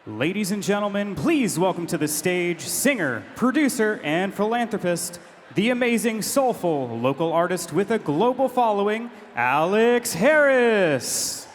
Ladies and gentlemen, please welcome to the stage singer, producer, and philanthropist, the amazing, soulful local artist with a global following, Alex Harris.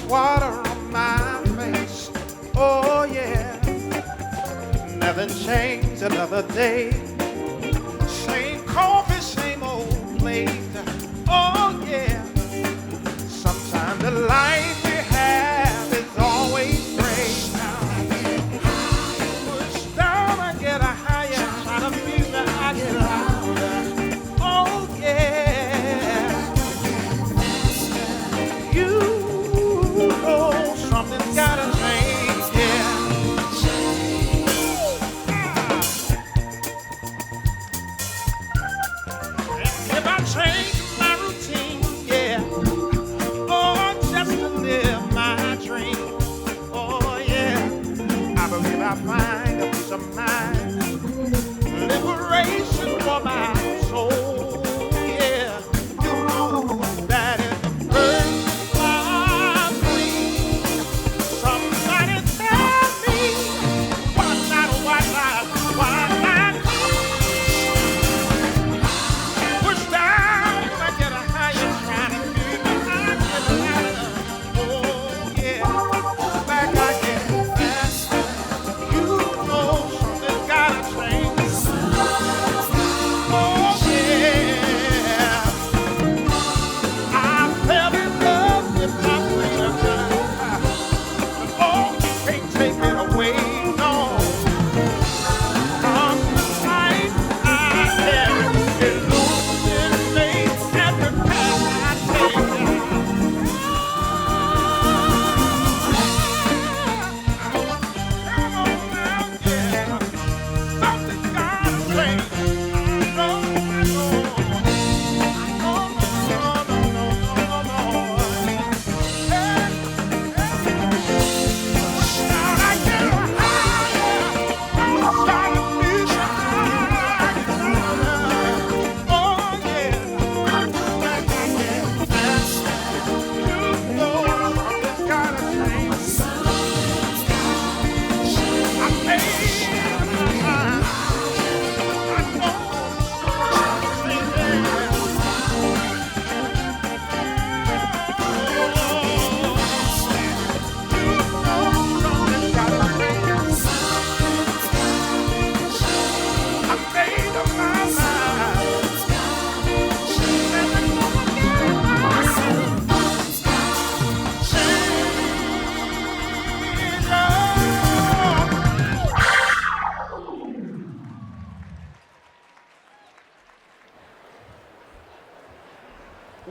Water on my face, oh yeah. Nothing changed, another day. Same coffee, same old plate, oh yeah. Sometimes the life we have is always great. Push down, I get a higher, try to feel that I get louder, oh yeah. Something's gotta change, yeah. If I change my routine, yeah, or just to live my dream, oh yeah, I believe I find a peace of mind, liberation for my soul, yeah. You know that it's the first.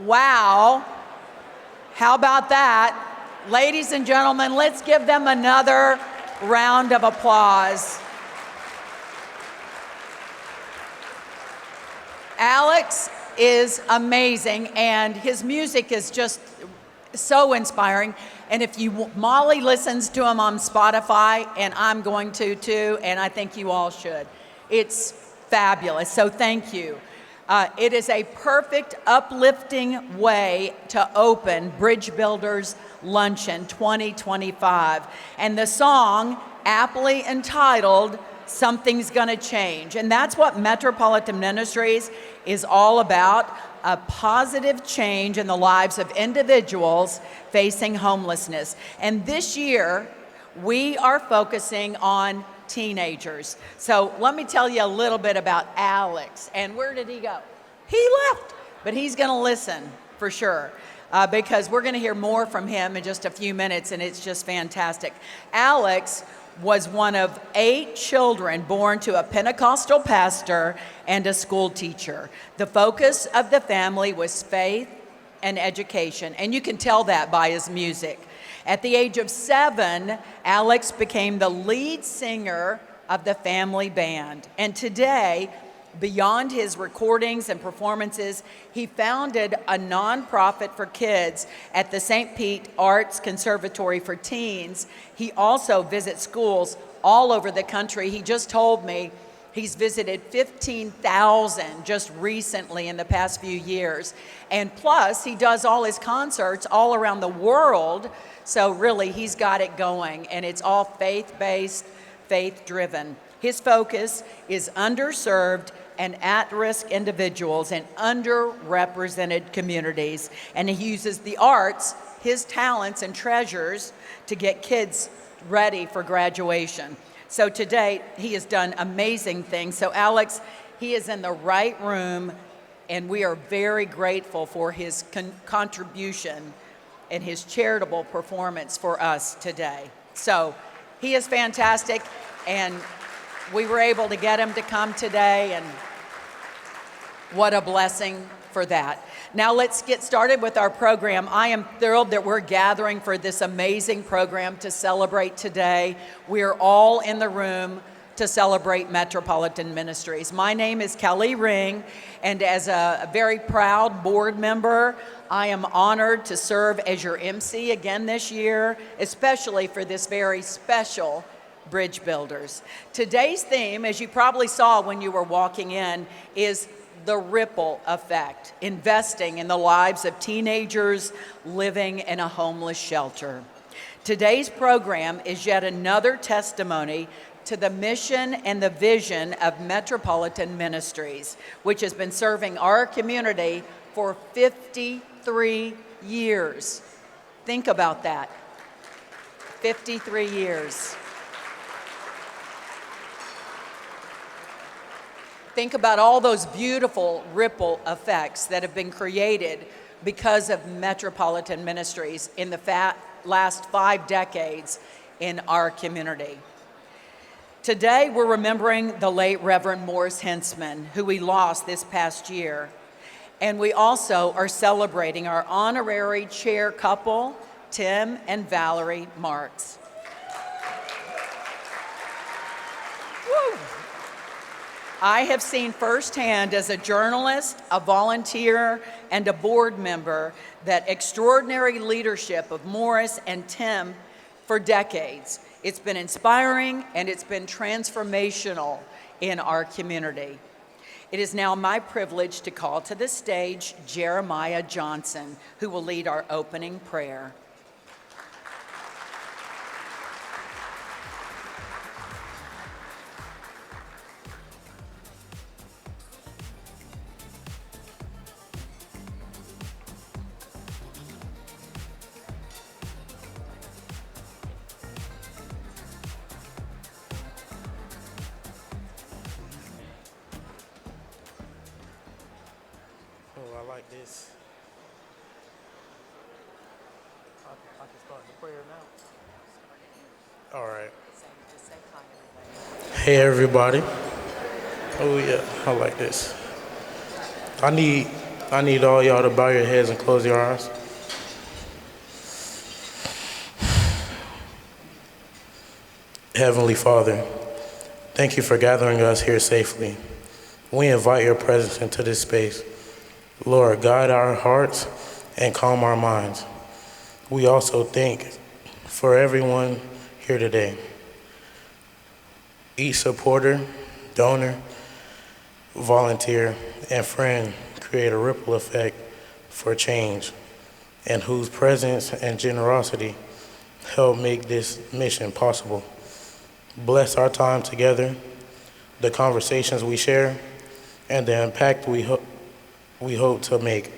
Wow. How about that? Ladies and gentlemen, let's give them another round of applause. Alex is amazing, and his music is just so inspiring. And if Molly listens to him on Spotify, and I'm going to too, and I think you all should. It's fabulous, so thank you. It is a perfect, uplifting way to open Bridge Builders Luncheon 2025. And the song, aptly entitled, Something's Gonna Change. And that's what Metropolitan Ministries is all about, a positive change in the lives of individuals facing homelessness. And this year, we are focusing on teenagers. So let me tell you a little bit about Alex. And where did he go? He left, but he's going to listen for sure because we're going to hear more from him in just a few minutes, and it's just fantastic. Alex was one of 8 children born to a Pentecostal pastor and a school teacher. The focus of the family was faith and education, and you can tell that by his music. At the age of 7, Alex became the lead singer of the family band. And today, beyond his recordings and performances, he founded a nonprofit for kids at the St. Pete Arts Conservatory for Teens. He also visits schools all over the country. He just told me he's visited 15,000 just recently in the past few years. And plus, he does all his concerts all around the world. So really, he's got it going, and it's all faith-based, faith-driven. His focus is underserved and at-risk individuals in underrepresented communities. And he uses the arts, his talents and treasures, to get kids ready for graduation. So to date, he has done amazing things. So Alex, he is in the right room, and we are very grateful for his contribution and his charitable performance for us today. So he is fantastic, and we were able to get him to come today, and what a blessing for that. Now let's get started with our program. I am thrilled that we're gathering for this amazing program to celebrate today. We're all in the room to celebrate Metropolitan Ministries. My name is Kelly Ring, and as a very proud board member, I am honored to serve as your MC again this year, especially for this very special Bridge Builders. Today's theme, as you probably saw when you were walking in, is the ripple effect, investing in the lives of teenagers living in a homeless shelter. Today's program is yet another testimony to the mission and the vision of Metropolitan Ministries, which has been serving our community for 53 years. Think about that. 53 years. Think about all those beautiful ripple effects that have been created because of Metropolitan Ministries in the last 5 decades in our community. Today, we're remembering the late Reverend Morris Hensman, who we lost this past year. And we also are celebrating our honorary chair couple, Tim and Valerie Marks. Woo! I have seen firsthand as a journalist, a volunteer, and a board member that extraordinary leadership of Morris and Tim for decades. It's been inspiring and it's been transformational in our community. It is now my privilege to call to the stage Jeremiah Johnson, who will lead our opening prayer. I like this. I can start the prayer now. All right. Hey everybody. Oh yeah, I like this. I need all y'all to bow your heads and close your eyes. Heavenly Father, thank you for gathering us here safely. We invite your presence into this space. Lord, guide our hearts and calm our minds. We also thank for everyone here today. Each supporter, donor, volunteer, and friend create a ripple effect for change, and whose presence and generosity help make this mission possible. Bless our time together, the conversations we share, and the impact we hope to make.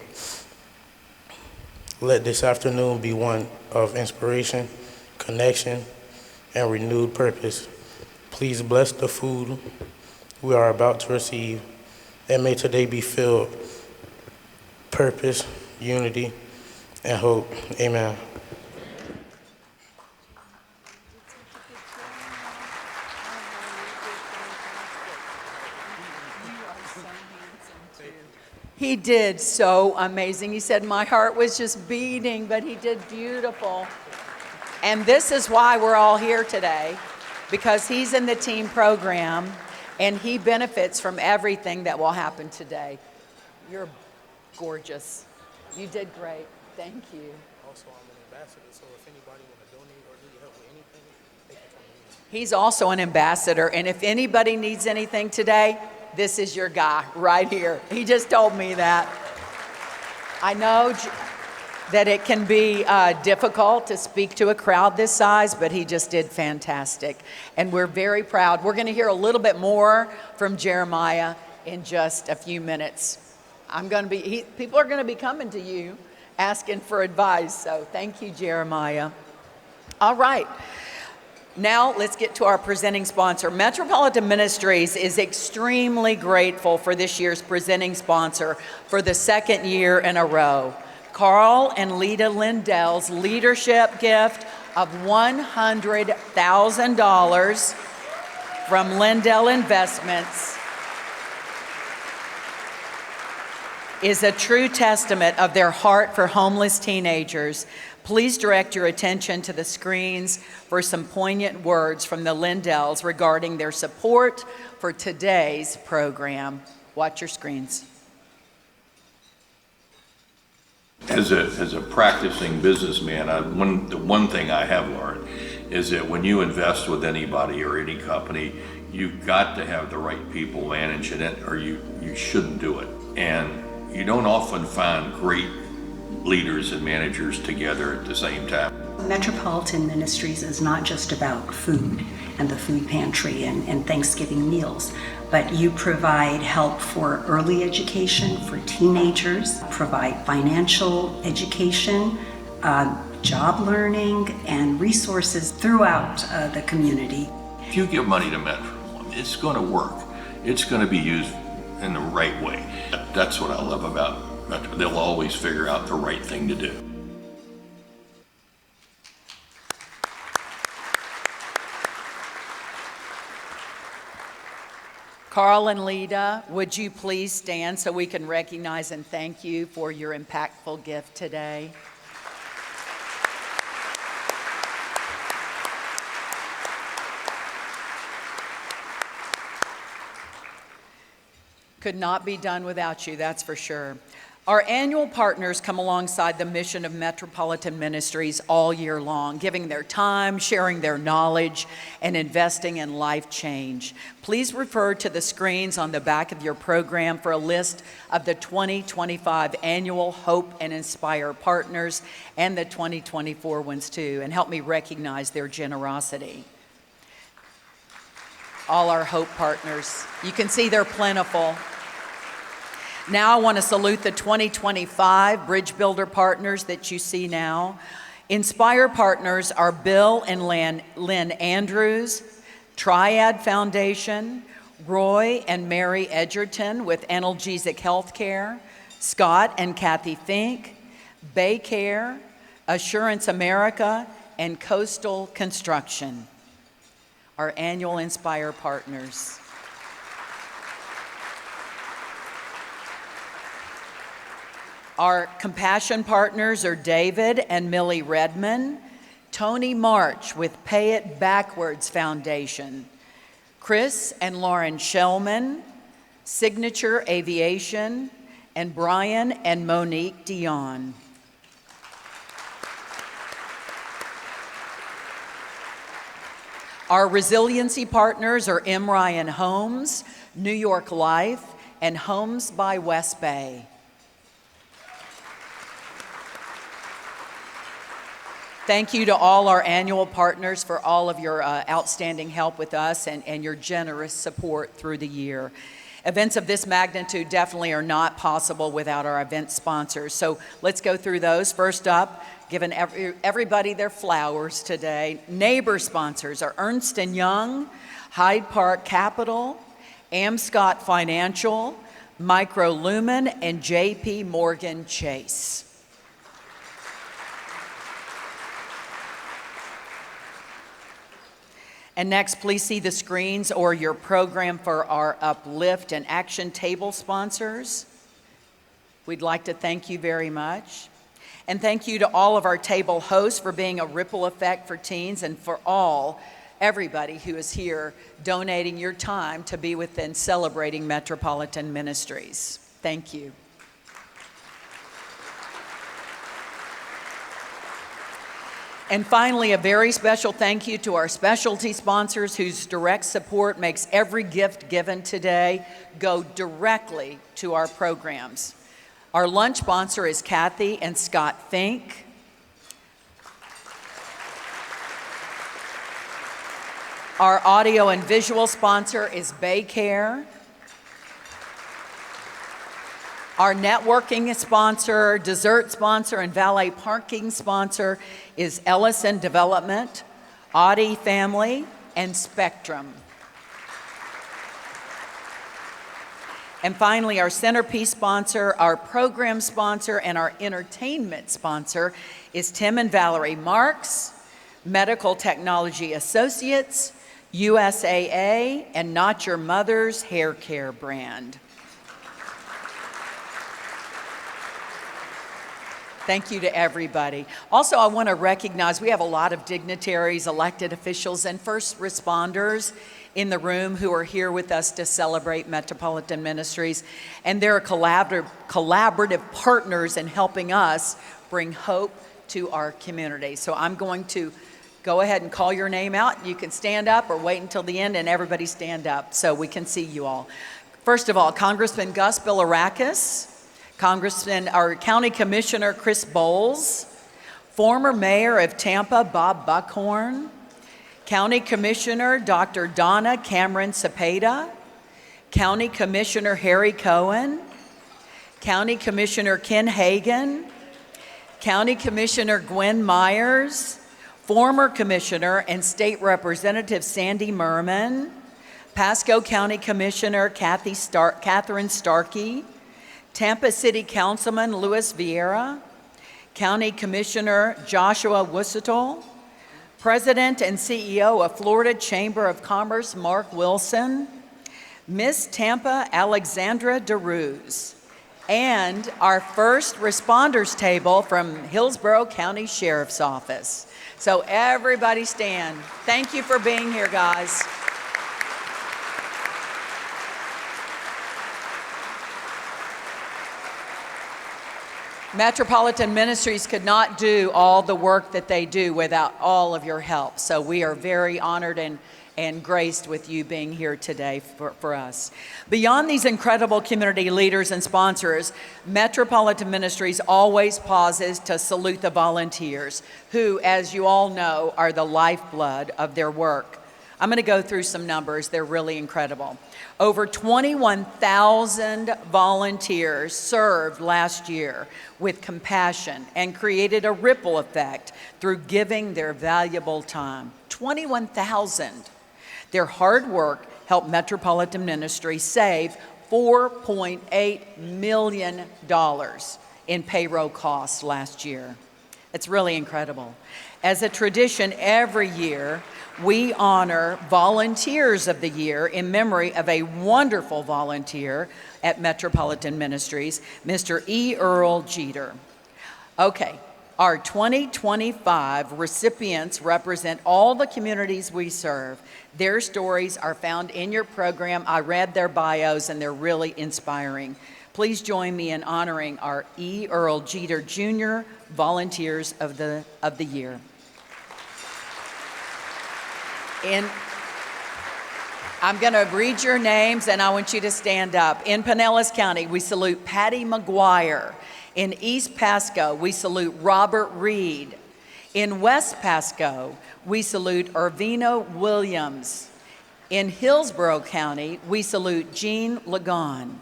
Let this afternoon be one of inspiration, connection, and renewed purpose. Please bless the food we are about to receive, and may today be filled purpose, unity, and hope. Amen. He did so amazing. He said, my heart was just beating, but he did beautiful. And this is why we're all here today, because he's in the teen program and he benefits from everything that will happen today. You're gorgeous. You did great. Thank you. Also, I'm an ambassador, so if anybody want to donate or need help with anything, they can come to me. He's also an ambassador, and if anybody needs anything today, this is your guy right here. He just told me that. I know that it can be difficult to speak to a crowd this size, but he just did fantastic. And we're very proud. We're going to hear a little bit more from Jeremiah in just a few minutes. People are going to be coming to you asking for advice, so thank you, Jeremiah. All right. Now let's get to our presenting sponsor. Metropolitan Ministries is extremely grateful for this year's presenting sponsor for the second year in a row. Carl and Lita Lindell's leadership gift of $100,000 from Lindell Investments is a true testament of their heart for homeless teenagers. Please direct your attention to the screens for some poignant words from the Lindells regarding their support for today's program. Watch your screens. As a practicing businessman, the one thing I have learned is that when you invest with anybody or any company, you've got to have the right people managing it, or you shouldn't do it. And you don't often find great leaders and managers together at the same time. Metropolitan Ministries is not just about food and the food pantry and Thanksgiving meals, but you provide help for early education for teenagers, provide financial education, job learning, and resources throughout the community. If you give money to Metro, it's going to work. It's going to be used in the right way. That's what I love about Metro. They'll always figure out the right thing to do. Carl and Lita, would you please stand so we can recognize and thank you for your impactful gift today? Could not be done without you, that's for sure. Our annual partners come alongside the mission of Metropolitan Ministries all year long, giving their time, sharing their knowledge, and investing in life change. Please refer to the screens on the back of your program for a list of the 2025 annual Hope and Inspire partners and the 2024 ones too, and help me recognize their generosity. All our Hope partners. You can see they're plentiful. Now I want to salute the 2025 Bridge Builder partners that you see now. Inspire partners are Bill and Lynn Andrews, Triad Foundation, Roy and Mary Edgerton with Analgesic Healthcare, Scott and Kathy Fink, Baycare, Assurance America, and Coastal Construction. Our annual Inspire partners. Our compassion partners are David and Millie Redman, Tony March with Pay It Backwards Foundation, Chris and Lauren Shellman, Signature Aviation, and Brian and Monique Dion. Our resiliency partners are M. Ryan Homes, New York Life, and Homes by West Bay. Thank you to all our annual partners for all of your outstanding help with us and your generous support through the year. Events of this magnitude definitely are not possible without our event sponsors. So let's go through those. First up, giving everybody their flowers today. Neighbor sponsors are Ernst & Young, Hyde Park Capital, Amscott Financial, Micro Lumen, and JP Morgan Chase. And next, please see the screens or your program for our Uplift and Action Table sponsors. We'd like to thank you very much. And thank you to all of our table hosts for being a ripple effect for teens and for all everybody who is here donating your time to be with and celebrating Metropolitan Ministries. Thank you. And finally, a very special thank you to our specialty sponsors whose direct support makes every gift given today go directly to our programs. Our lunch sponsor is Kathy and Scott Fink. Our audio and visual sponsor is Baycare. Our networking sponsor, dessert sponsor, and valet parking sponsor is Ellison Development, Audi Family, and Spectrum. And finally, our centerpiece sponsor, our program sponsor, and our entertainment sponsor is Tim and Valerie Marks, Medical Technology Associates, USAA, and Not Your Mother's Hair Care brand. Thank you to everybody. Also, I want to recognize we have a lot of dignitaries, elected officials, and first responders in the room who are here with us to celebrate Metropolitan Ministries. And they're collaborative partners in helping us bring hope to our community. So I'm going to go ahead and call your name out. You can stand up or wait until the end and everybody stand up so we can see you all. First of all, Congressman Gus Bilirakis, our County Commissioner Chris Bowles, former Mayor of Tampa Bob Buckhorn, County Commissioner Dr. Donna Cameron Cepeda, County Commissioner Harry Cohen, County Commissioner Ken Hagan, County Commissioner Gwen Myers, former Commissioner and State Representative Sandy Merman, Pasco County Commissioner Catherine Starkey, Tampa City Councilman Louis Vieira, County Commissioner Joshua Wusital, President and CEO of Florida Chamber of Commerce Mark Wilson, Miss Tampa Alexandra DeRuse, and our first responders table from Hillsborough County Sheriff's Office. So everybody stand. Thank you for being here, guys. Metropolitan Ministries could not do all the work that they do without all of your help. So we are very honored and graced with you being here today for us. Beyond these incredible community leaders and sponsors, Metropolitan Ministries always pauses to salute the volunteers who, as you all know, are the lifeblood of their work. I'm going to go through some numbers. They're really incredible. Over 21,000 volunteers served last year with compassion and created a ripple effect through giving their valuable time. 21,000. Their hard work helped Metropolitan Ministries save $4.8 million in payroll costs last year. It's really incredible. As a tradition every year, we honor Volunteers of the Year in memory of a wonderful volunteer at Metropolitan Ministries, Mr. E. Earl Jeter. Okay, our 2025 recipients represent all the communities we serve. Their stories are found in your program. I read their bios and they're really inspiring. Please join me in honoring our E. Earl Jeter Jr. Volunteers of the Year. I'm going to read your names and I want you to stand up. In Pinellas County, we salute Patty McGuire. In East Pasco, we salute Robert Reed. In West Pasco, we salute Irvino Williams. In Hillsborough County, we salute Jean Lagon.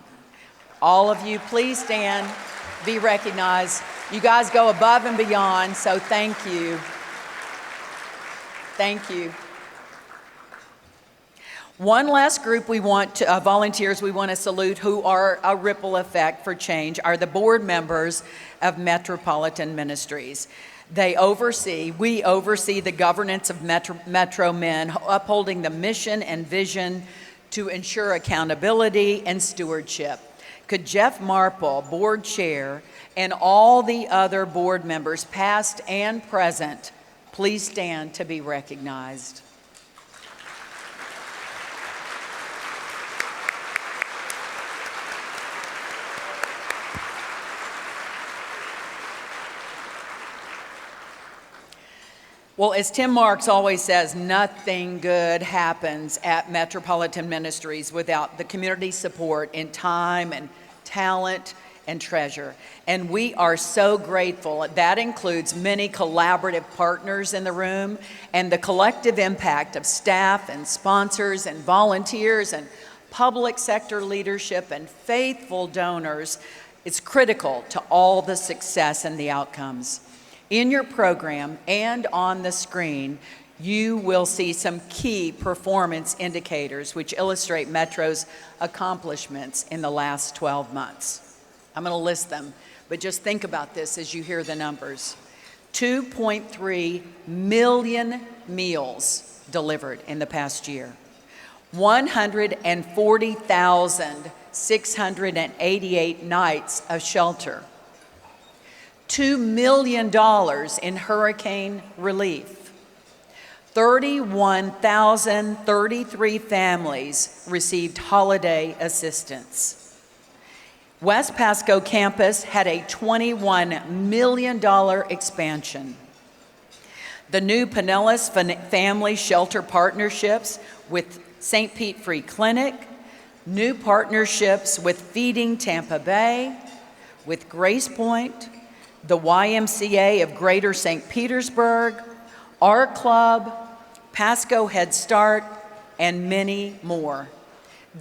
All of you, please stand, be recognized. You guys go above and beyond, so thank you. Thank you. One last group we want to, volunteers we want to salute who are a ripple effect for change are the board members of Metropolitan Ministries. We oversee the governance of Metro Men, upholding the mission and vision to ensure accountability and stewardship. Could Jeff Marple, board chair, and all the other board members, past and present, please stand to be recognized. Well, as Tim Marks always says, nothing good happens at Metropolitan Ministries without the community support in time and talent and treasure. And we are so grateful. That includes many collaborative partners in the room, and the collective impact of staff and sponsors and volunteers and public sector leadership and faithful donors is critical to all the success and the outcomes. In your program and on the screen, you will see some key performance indicators which illustrate Metro's accomplishments in the last 12 months. I'm going to list them, but just think about this as you hear the numbers. 2.3 million meals delivered in the past year. 140,688 nights of shelter. $2 million in hurricane relief. 31,033 families received holiday assistance. West Pasco campus had a $21 million expansion. The new Pinellas Family Shelter partnerships with St. Pete Free Clinic, new partnerships with Feeding Tampa Bay, with Grace Point, the YMCA of Greater St. Petersburg, our club, Pasco Head Start, and many more.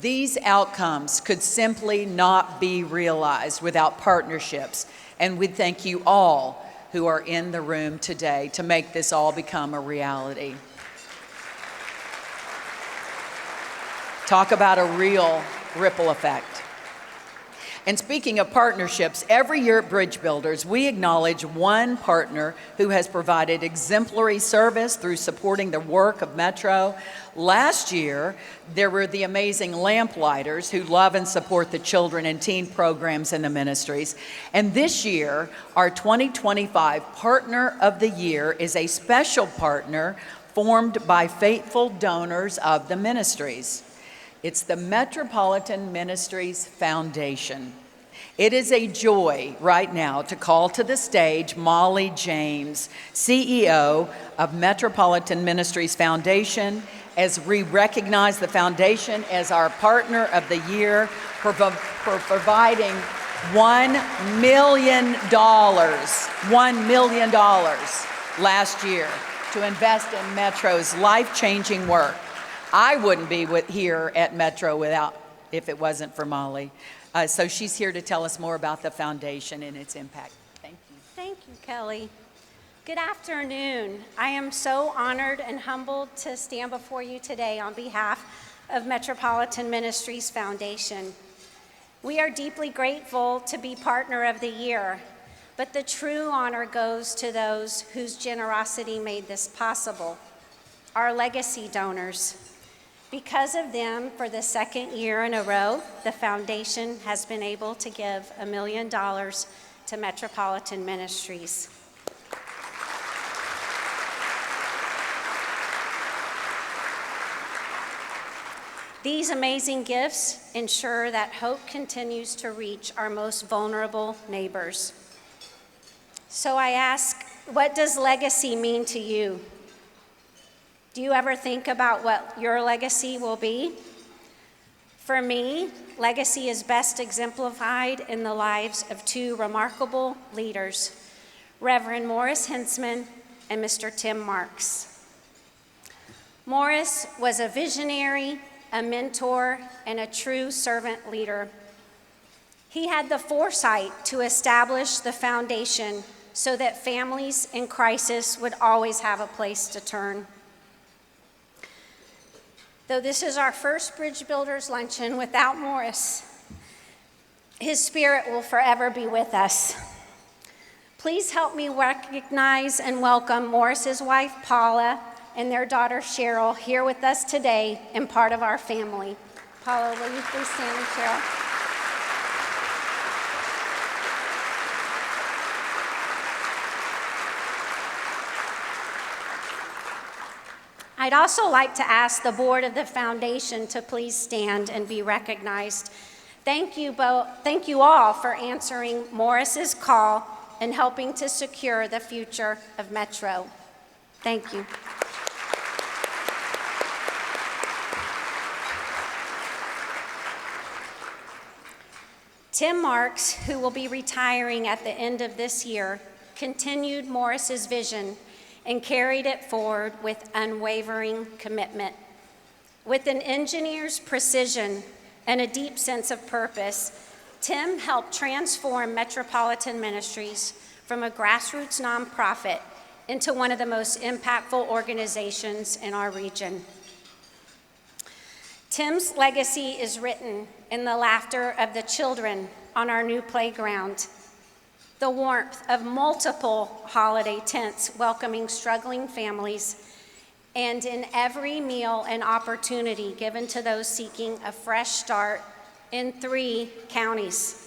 These outcomes could simply not be realized without partnerships, and we thank you all who are in the room today to make this all become a reality. Talk about a real ripple effect. And speaking of partnerships, every year at Bridge Builders, we acknowledge one partner who has provided exemplary service through supporting the work of Metro. Last year, there were the amazing Lamplighters who love and support the children and teen programs in the ministries. And this year, our 2025 Partner of the Year is a special partner formed by faithful donors of the ministries. It's the Metropolitan Ministries Foundation. It is a joy right now to call to the stage Molly James, CEO of Metropolitan Ministries Foundation, as we recognize the foundation as our Partner of the Year for providing $1 million last year to invest in Metro's life-changing work. I wouldn't be here at Metro if it wasn't for Molly. So she's here to tell us more about the foundation and its impact. Thank you. Thank you, Kelly. Good afternoon. I am so honored and humbled to stand before you today on behalf of Metropolitan Ministries Foundation. We are deeply grateful to be Partner of the Year, but the true honor goes to those whose generosity made this possible, our legacy donors. Because of them, for the second year in a row, the foundation has been able to give $1 million to Metropolitan Ministries. These amazing gifts ensure that hope continues to reach our most vulnerable neighbors. So I ask, what does legacy mean to you? Do you ever think about what your legacy will be? For me, legacy is best exemplified in the lives of two remarkable leaders, Reverend Morris Hensman and Mr. Tim Marks. Morris was a visionary, a mentor, and a true servant leader. He had the foresight to establish the foundation so that families in crisis would always have a place to turn. Though this is our first Bridge Builders Luncheon without Morris, his spirit will forever be with us. Please help me recognize and welcome Morris's wife, Paula, and their daughter, Cheryl, here with us today and part of our family. Paula, will you please stand, and Cheryl? I'd also like to ask the board of the foundation to please stand and be recognized. Thank you all for answering Morris's call and helping to secure the future of Metro. Thank you. Tim Marks, who will be retiring at the end of this year, continued Morris's vision and carried it forward with unwavering commitment. With an engineer's precision and a deep sense of purpose, Tim helped transform Metropolitan Ministries from a grassroots nonprofit into one of the most impactful organizations in our region. Tim's legacy is written in the laughter of the children on our new playground, the warmth of multiple holiday tents welcoming struggling families, and in every meal and opportunity given to those seeking a fresh start in 3 counties.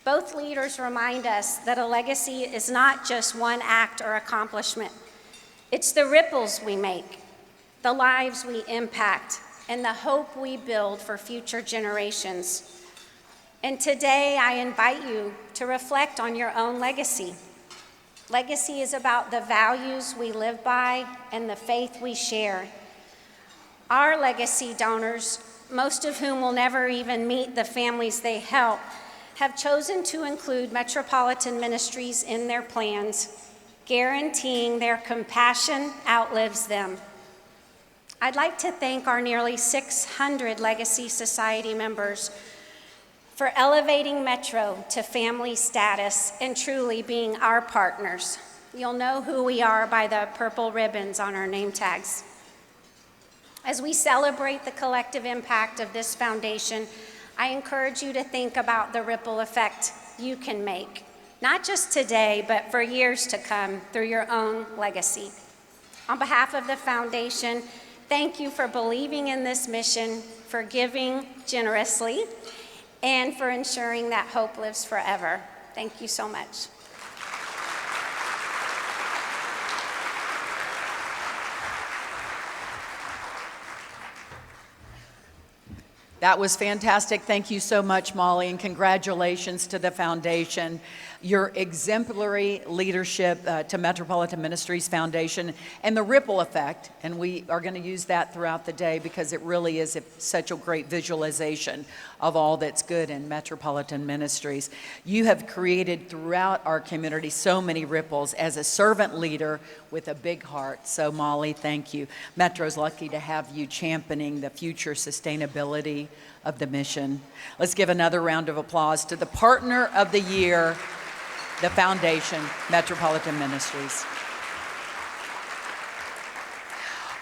Both leaders remind us that a legacy is not just one act or accomplishment. It's the ripples we make, the lives we impact, and the hope we build for future generations. And today I invite you to reflect on your own legacy. Legacy is about the values we live by and the faith we share. Our legacy donors, most of whom will never even meet the families they help, have chosen to include Metropolitan Ministries in their plans, guaranteeing their compassion outlives them. I'd like to thank our nearly 600 Legacy Society members for elevating Metro to family status and truly being our partners. You'll know who we are by the purple ribbons on our name tags. As we celebrate the collective impact of this foundation, I encourage you to think about the ripple effect you can make, not just today, but for years to come through your own legacy. On behalf of the foundation, thank you for believing in this mission, for giving generously, and for ensuring that hope lives forever. Thank you so much. That was fantastic. Thank you so much, Molly, and congratulations to the foundation. Your exemplary leadership to Metropolitan Ministries Foundation and the ripple effect, and we are going to use that throughout the day because it really is such a great visualization of all that's good in Metropolitan Ministries. You have created throughout our community so many ripples as a servant leader with a big heart. So Molly, thank you. Metro's lucky to have you championing the future sustainability of the mission. Let's give another round of applause to the Partner of the Year, the Foundation, Metropolitan Ministries.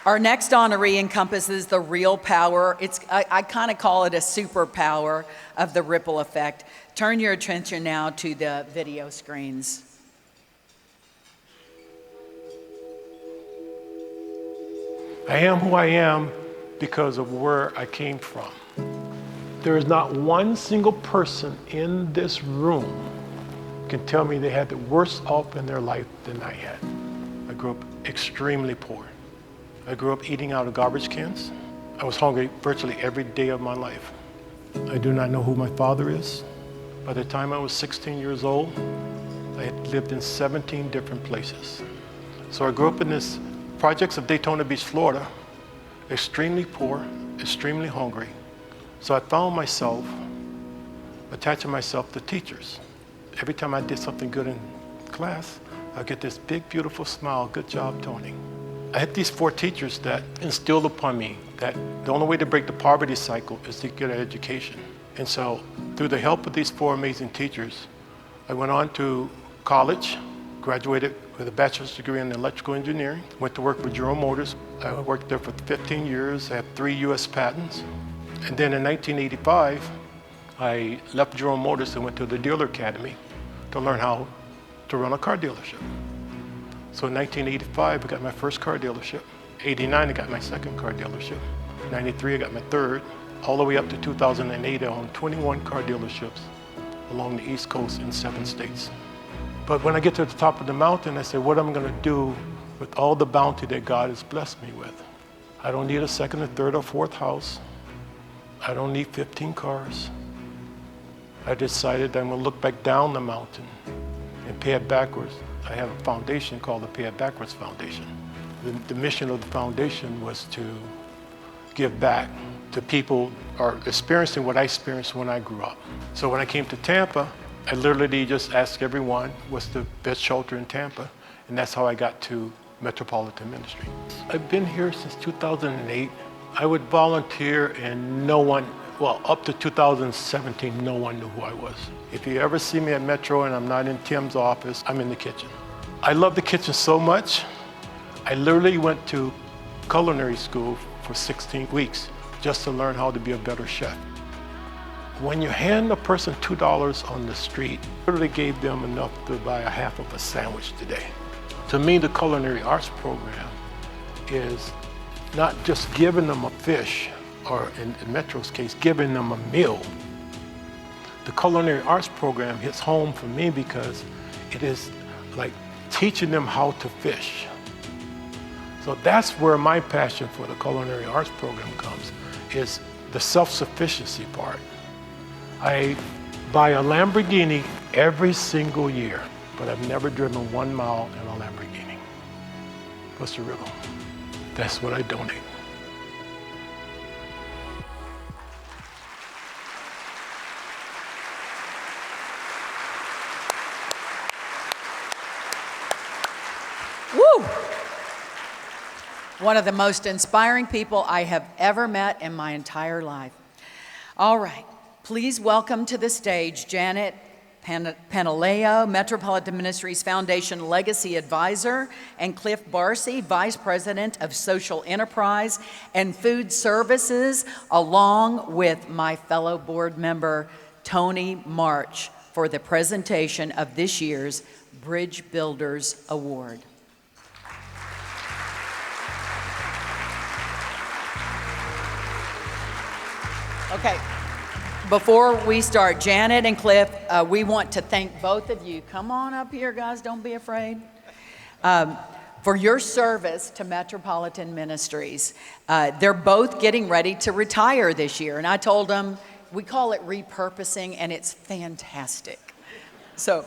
Our next honoree encompasses the real power. I kind of call it a superpower of the ripple effect. Turn your attention now to the video screens. I am who I am because of where I came from. There is not one single person in this room can tell me they had the worst off in their life than I had. I grew up extremely poor. I grew up eating out of garbage cans. I was hungry virtually every day of my life. I do not know who my father is. By the time I was 16 years old, I had lived in 17 different places. So I grew up in this projects of Daytona Beach, Florida, extremely poor, extremely hungry. So I found myself attaching myself to teachers. Every time I did something good in class, I'd get this big, beautiful smile, good job, Tony. I had these 4 teachers that instilled upon me that the only way to break the poverty cycle is to get an education. And so through the help of these 4 amazing teachers, I went on to college, graduated with a bachelor's degree in electrical engineering, went to work for General Motors. I worked there for 15 years, I have 3 US patents. And then in 1985, I left General Motors and went to the Dealer Academy to learn how to run a car dealership. So in 1985, I got my first car dealership. 89, I got my second car dealership. 93, I got my third. All the way up to 2008, I owned 21 car dealerships along the East Coast in 7 states. But when I get to the top of the mountain, I say, what am I going to do with all the bounty that God has blessed me with? I don't need a second or third or fourth house. I don't need 15 cars. I decided I'm going to look back down the mountain and pay it backwards. I have a foundation called the Pay It Backwards Foundation. The mission of the foundation was to give back to people who are experiencing what I experienced when I grew up. So when I came to Tampa, I literally just asked everyone, what's the best shelter in Tampa? And that's how I got to Metropolitan Ministry. I've been here since 2008. I would volunteer and no one, well, up to 2017, no one knew who I was. If you ever see me at Metro and I'm not in Tim's office, I'm in the kitchen. I love the kitchen so much, I literally went to culinary school for 16 weeks just to learn how to be a better chef. When you hand a person $2 on the street, I literally gave them enough to buy a half of a sandwich today. To me, the culinary arts program is not just giving them a fish, or in Metro's case, giving them a meal. The culinary arts program hits home for me because it is like teaching them how to fish. So that's where my passion for the culinary arts program comes, is the self-sufficiency part. I buy a Lamborghini every single year, but I've never driven 1 mile in a Lamborghini. What's the rhythm? That's what I donate. Woo! One of the most inspiring people I have ever met in my entire life. All right, please welcome to the stage Janet Panaleo, Metropolitan Ministries Foundation Legacy Advisor, and Cliff Barcy, Vice President of Social Enterprise and Food Services, along with my fellow board member, Tony March, for the presentation of this year's Bridge Builders Award. Okay, before we start, Janet and Cliff, we want to thank both of you. Come on up here, guys, don't be afraid. For your service to Metropolitan Ministries. They're both getting ready to retire this year, and I told them, we call it repurposing, and it's fantastic. So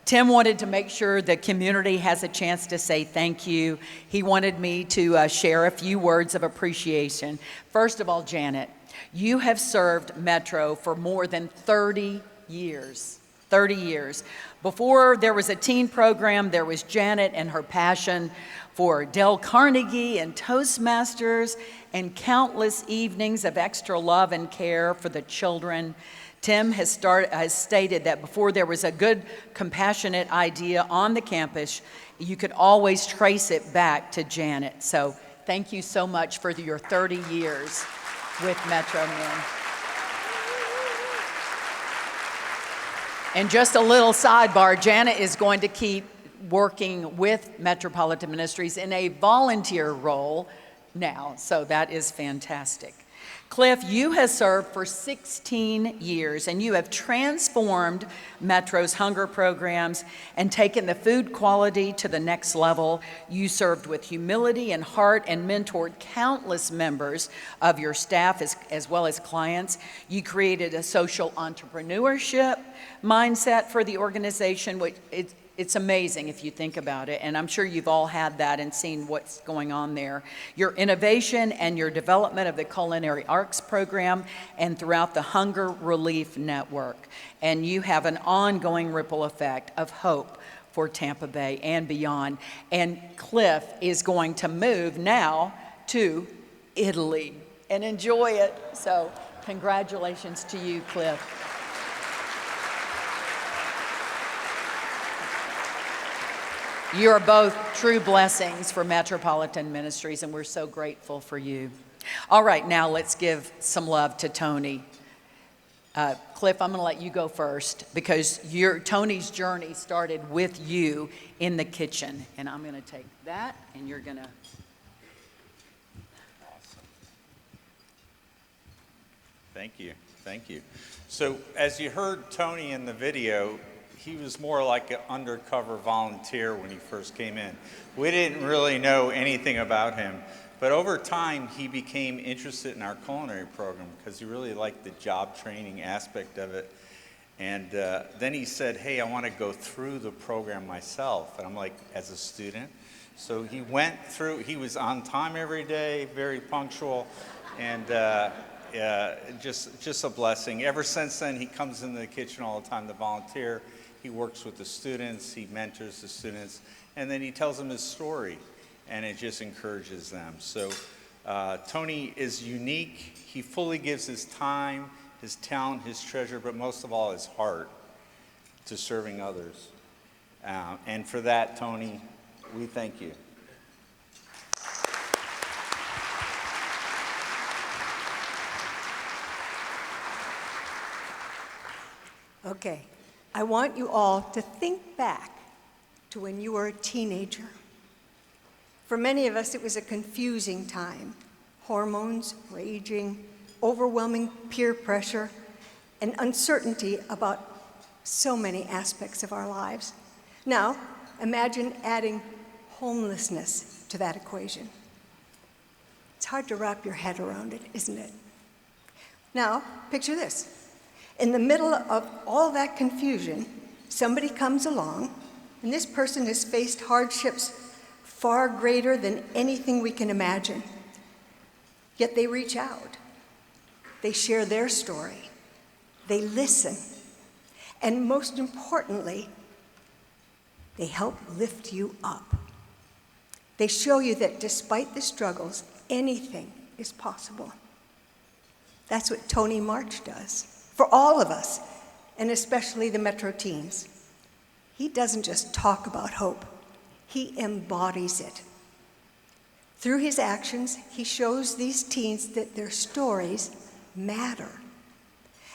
Tim wanted to make sure the community has a chance to say thank you. He wanted me to share a few words of appreciation. First of all, Janet, you have served Metro for more than 30 years. 30 years. Before there was a teen program, there was Janet and her passion for Dale Carnegie and Toastmasters and countless evenings of extra love and care for the children. Tim has stated that before there was a good, compassionate idea on the campus, you could always trace it back to Janet. So thank you so much for your 30 years with Metro Men. And just a little sidebar, Janet is going to keep working with Metropolitan Ministries in a volunteer role now, so that is fantastic. Cliff, you have served for 16 years, and you have transformed Metro's hunger programs and taken the food quality to the next level. You served with humility and heart and mentored countless members of your staff as well as clients. You created a social entrepreneurship mindset for the organization, which it's amazing if you think about it, and I'm sure you've all had that and seen what's going on there. Your innovation and your development of the Culinary Arts program and throughout the Hunger Relief Network. And you have an ongoing ripple effect of hope for Tampa Bay and beyond. And Cliff is going to move now to Italy and enjoy it. So congratulations to you, Cliff. You are both true blessings for Metropolitan Ministries, and we're so grateful for you. All right, now let's give some love to Tony. Cliff, I'm going to let you go first because Tony's journey started with you in the kitchen. And I'm going to take that, and you're going to... Awesome. Thank you. Thank you. So as you heard Tony in the video, he was more like an undercover volunteer when he first came in. We didn't really know anything about him, but over time he became interested in our culinary program because he really liked the job training aspect of it. And then he said, hey, I want to go through the program myself. And I'm like, as a student? So he went through, he was on time every day, very punctual, and just a blessing. Ever since then, he comes into the kitchen all the time to volunteer. He works with the students, he mentors the students, and then he tells them his story, and it just encourages them. So Tony is unique. He fully gives his time, his talent, his treasure, but most of all, his heart to serving others. And for that, Tony, we thank you. Okay, I want you all to think back to when you were a teenager. For many of us, it was a confusing time. Hormones raging, overwhelming peer pressure, and uncertainty about so many aspects of our lives. Now, imagine adding homelessness to that equation. It's hard to wrap your head around it, isn't it? Now, picture this. In the middle of all that confusion, somebody comes along, and this person has faced hardships far greater than anything we can imagine. Yet they reach out. They share their story. They listen. And most importantly, they help lift you up. They show you that despite the struggles, anything is possible. That's what Tony March does for all of us, and especially the Metro teens. He doesn't just talk about hope, he embodies it. Through his actions, he shows these teens that their stories matter.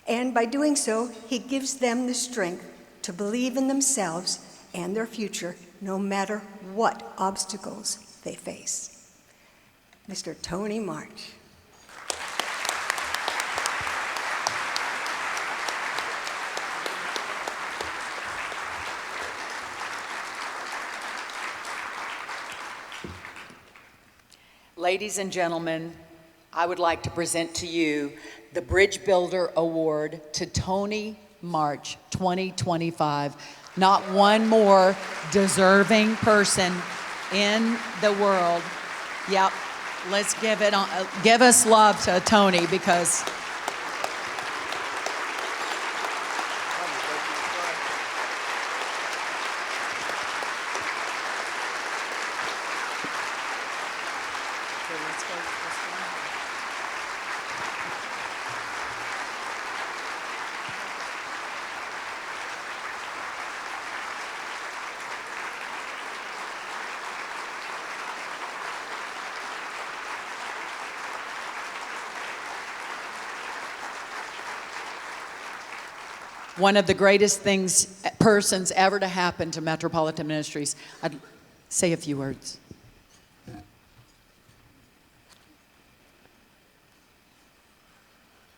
And by doing so, he gives them the strength to believe in themselves and their future, no matter what obstacles they face. Mr. Tony March. Ladies and gentlemen, I would like to present to you the Bridge Builder Award to Tony March 2025. Not one more deserving person in the world. Yep, let's give us love to Tony, because one of the greatest persons ever to happen to Metropolitan Ministries. I'd say a few words.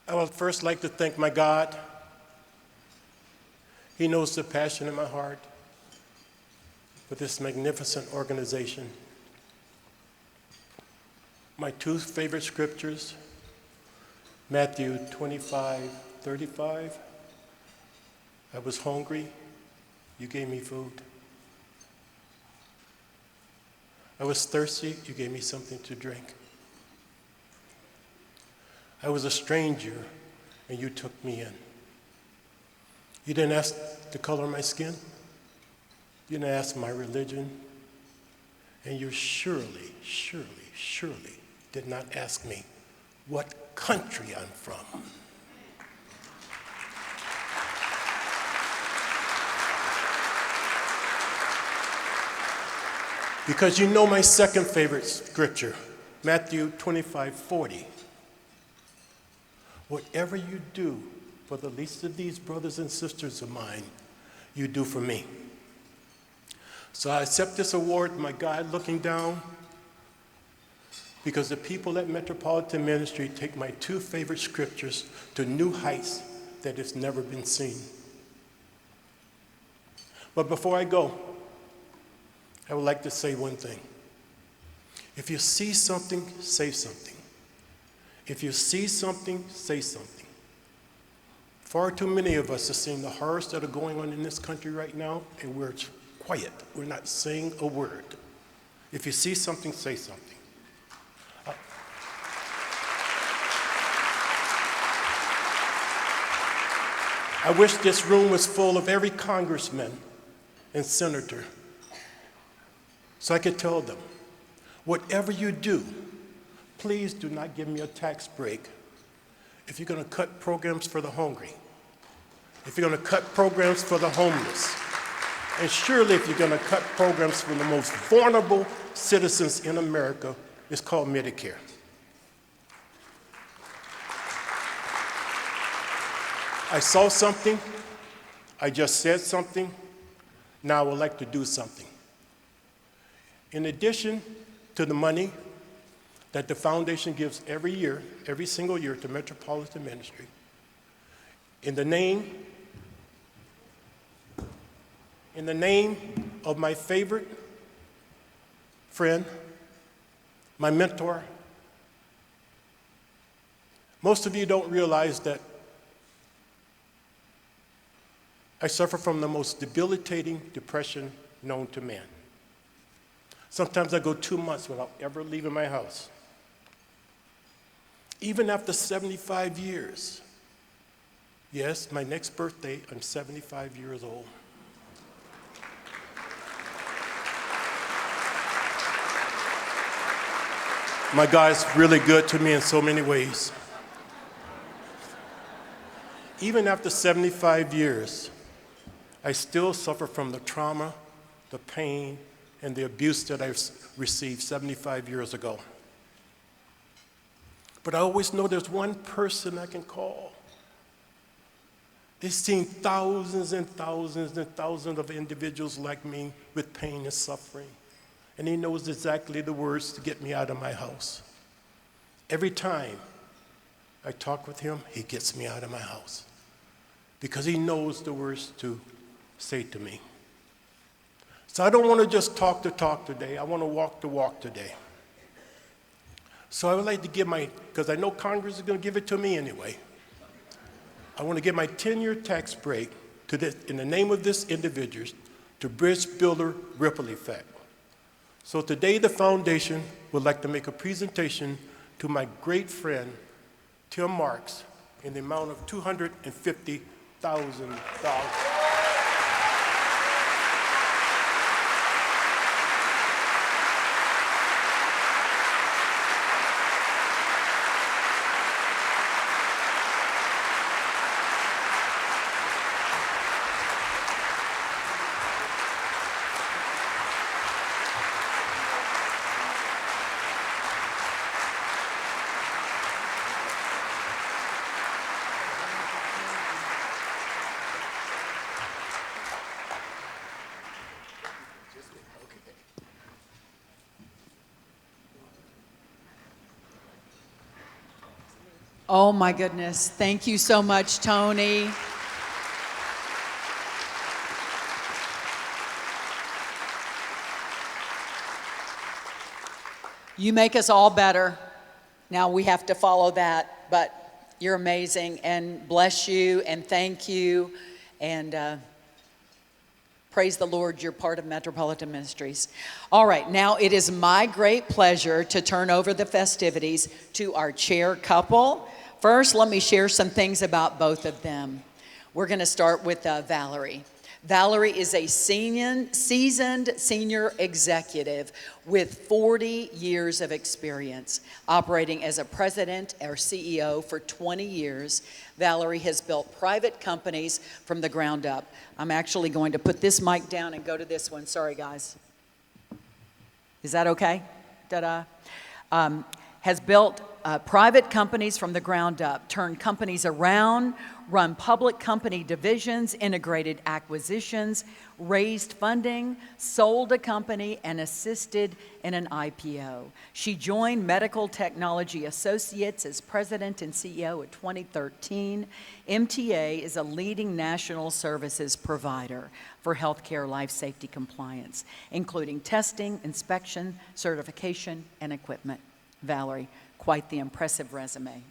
I would first like to thank my God. He knows the passion in my heart for this magnificent organization. My two favorite scriptures, Matthew 25:35. I was hungry, you gave me food. I was thirsty, you gave me something to drink. I was a stranger, and you took me in. You didn't ask the color of my skin. You didn't ask my religion. And you surely did not ask me what country I'm from. Because you know my second favorite scripture, Matthew 25:40. Whatever you do for the least of these brothers and sisters of mine, you do for me. So I accept this award, my God looking down, because the people at Metropolitan Ministry take my two favorite scriptures to new heights that has never been seen. But before I go, I would like to say one thing. If you see something, say something. If you see something, say something. Far too many of us are seeing the horrors that are going on in this country right now, and we're quiet. We're not saying a word. If you see something, say something. I wish this room was full of every congressman and senator so I could tell them, whatever you do, please do not give me a tax break if you're going to cut programs for the hungry, if you're going to cut programs for the homeless, and surely if you're going to cut programs for the most vulnerable citizens in America, it's called Medicare. I saw something, I just said something, now I would like to do something. In addition to the money that the foundation gives every year, every single year to Metropolitan Ministry, in the name of my favorite friend, my mentor, most of you don't realize that I suffer from the most debilitating depression known to man. Sometimes I go 2 months without ever leaving my house. Even after 75 years, yes, my next birthday, I'm 75 years old. My God's really good to me in so many ways. Even after 75 years, I still suffer from the trauma, the pain, and the abuse that I received 75 years ago. But I always know there's one person I can call. They've seen thousands and thousands and thousands of individuals like me with pain and suffering. And he knows exactly the words to get me out of my house. Every time I talk with him, he gets me out of my house because he knows the words to say to me. So I don't want to just talk the talk today. I want to walk the walk today. So I would like to give because I know Congress is going to give it to me anyway. I want to give my 10-year tax break to this, in the name of this individual, to Bridge Builder Ripple Effect. So today the foundation would like to make a presentation to my great friend, Tim Marks, in the amount of $250,000. Oh my goodness. Thank you so much, Tony. You make us all better. Now we have to follow that, but you're amazing, and bless you and thank you, and praise the Lord, you're part of Metropolitan Ministries. All right, now it is my great pleasure to turn over the festivities to our chair couple. First, let me share some things about both of them. We're going to start with Valerie. Valerie is a seasoned senior executive with 40 years of experience. Operating as a president or CEO for 20 years, Valerie has built private companies from the ground up. I'm actually going to put this mic down and go to this one. Sorry, guys. Is that okay? Ta-da. Has built private companies from the ground up, turned companies around, run public company divisions, integrated acquisitions, raised funding, sold a company, and assisted in an IPO. She joined Medical Technology Associates as president and CEO in 2013. MTA is a leading national services provider for healthcare life safety compliance, including testing, inspection, certification, and equipment. Valerie, quite the impressive resume.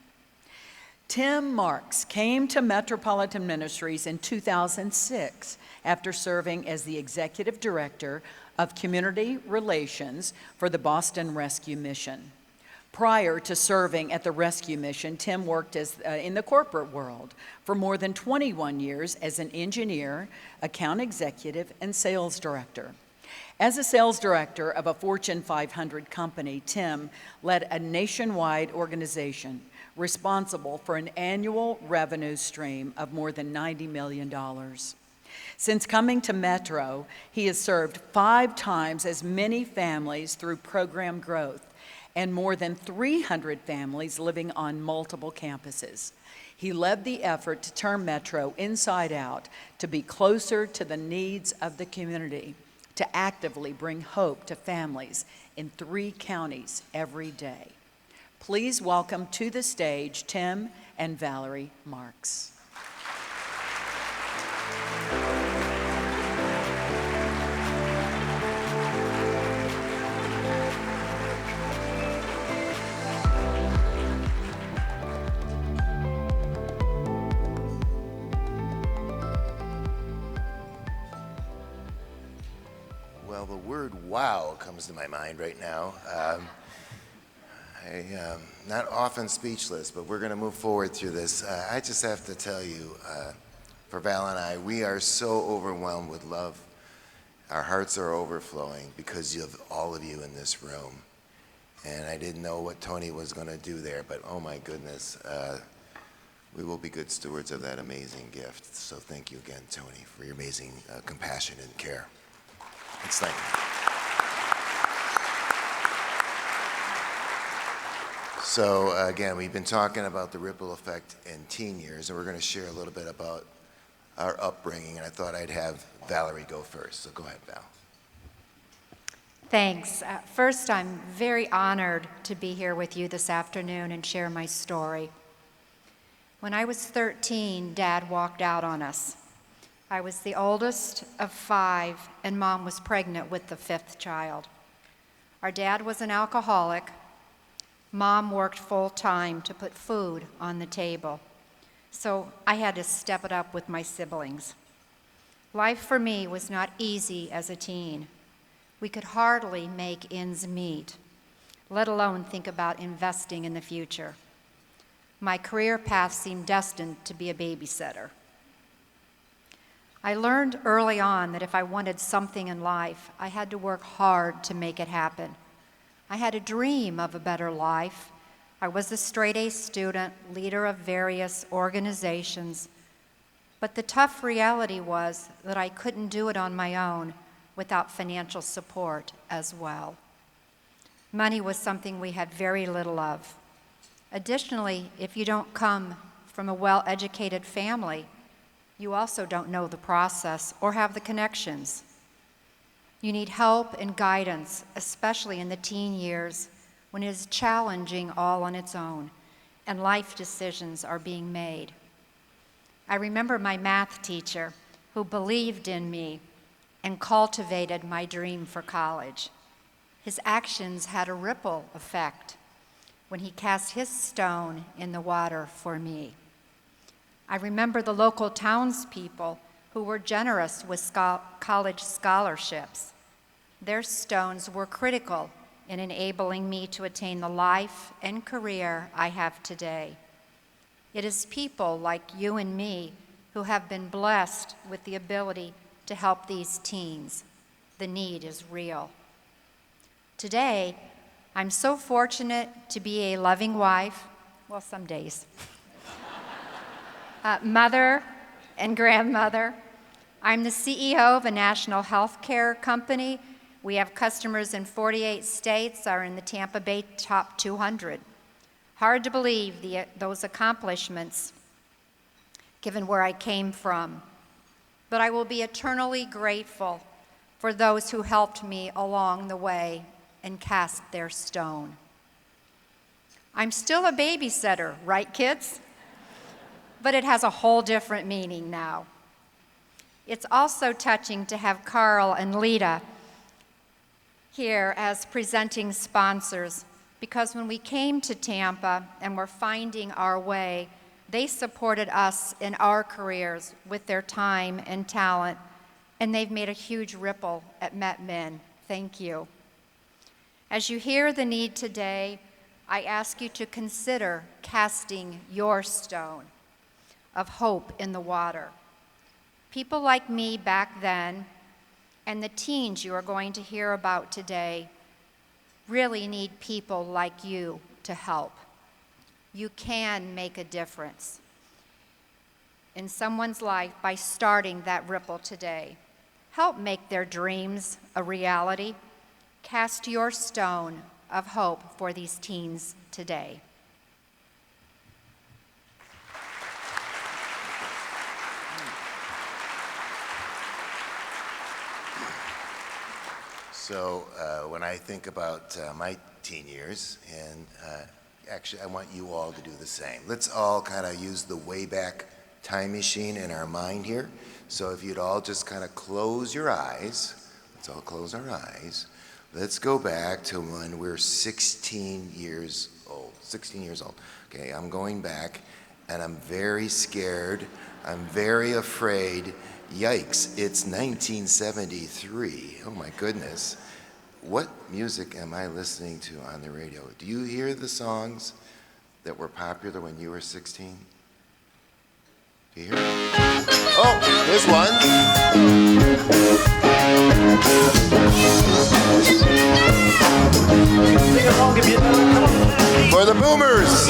Tim Marks came to Metropolitan Ministries in 2006 after serving as the executive director of Community Relations for the Boston Rescue Mission. Prior to serving at the Rescue Mission, Tim worked in the corporate world for more than 21 years as an engineer, account executive, and sales director. As a sales director of a Fortune 500 company, Tim led a nationwide organization responsible for an annual revenue stream of more than $90 million. Since coming to Metro, he has served 5 times as many families through program growth and more than 300 families living on multiple campuses. He led the effort to turn Metro inside out, to be closer to the needs of the community, to actively bring hope to families in 3 counties every day. Please welcome to the stage Tim and Valerie Marks. Well, the word wow comes to my mind right now. I'm not often speechless, but we're going to move forward through this. I just have to tell you, for Val and I, we are so overwhelmed with love. Our hearts are overflowing because of all of you in this room. And I didn't know what Tony was going to do there, but oh my goodness, we will be good stewards of that amazing gift. So thank you again, Tony, for your amazing compassion and care. Thanks, thank you. So again, we've been talking about the ripple effect in teen years, and we're going to share a little bit about our upbringing, and I thought I'd have Valerie go first. So go ahead, Val. Thanks. First, I'm very honored to be here with you this afternoon and share my story. When I was 13, Dad walked out on us. I was the oldest of 5, and Mom was pregnant with the 5th child. Our dad was an alcoholic. Mom worked full-time to put food on the table, so I had to step it up with my siblings. Life for me was not easy as a teen. We could hardly make ends meet, let alone think about investing in the future. My career path seemed destined to be a babysitter. I learned early on that if I wanted something in life, I had to work hard to make it happen. I had a dream of a better life. I was a straight-A student, leader of various organizations, but the tough reality was that I couldn't do it on my own without financial support as well. Money was something we had very little of. Additionally, if you don't come from a well-educated family, you also don't know the process or have the connections. You need help and guidance, especially in the teen years when it is challenging all on its own and life decisions are being made. I remember my math teacher who believed in me and cultivated my dream for college. His actions had a ripple effect when he cast his stone in the water for me. I remember the local townspeople who were generous with college scholarships. Their stones were critical in enabling me to attain the life and career I have today. It is people like you and me who have been blessed with the ability to help these teens. The need is real. Today, I'm so fortunate to be a loving wife, well, some days, mother and grandmother. I'm the CEO of a national healthcare company. We have customers in 48 states, are in the Tampa Bay top 200. Hard to believe those accomplishments, given where I came from. But I will be eternally grateful for those who helped me along the way and cast their stone. I'm still a babysitter, right, kids? But it has a whole different meaning now. It's also touching to have Carl and Lita here as presenting sponsors, because when we came to Tampa and were finding our way, they supported us in our careers with their time and talent and they've made a huge ripple at Met Min. Thank you. As you hear the need today, I ask you to consider casting your stone of hope in the water. People like me back then, and the teens you are going to hear about today, really need people like you to help. You can make a difference in someone's life by starting that ripple today. Help make their dreams a reality. Cast your stone of hope for these teens today. So when I think about my teen years, and actually I want you all to do the same. Let's all kind of use the Wayback Time machine in our mind here. So if you'd all just kind of close your eyes, let's all close our eyes. Let's go back to when we're 16 years old. 16 years old. Okay, I'm going back, and I'm very scared. I'm very afraid. Yikes, it's 1973. Oh my goodness. What music am I listening to on the radio? Do you hear the songs that were popular when you were 16? Do you hear it? Oh, here's one. For the boomers.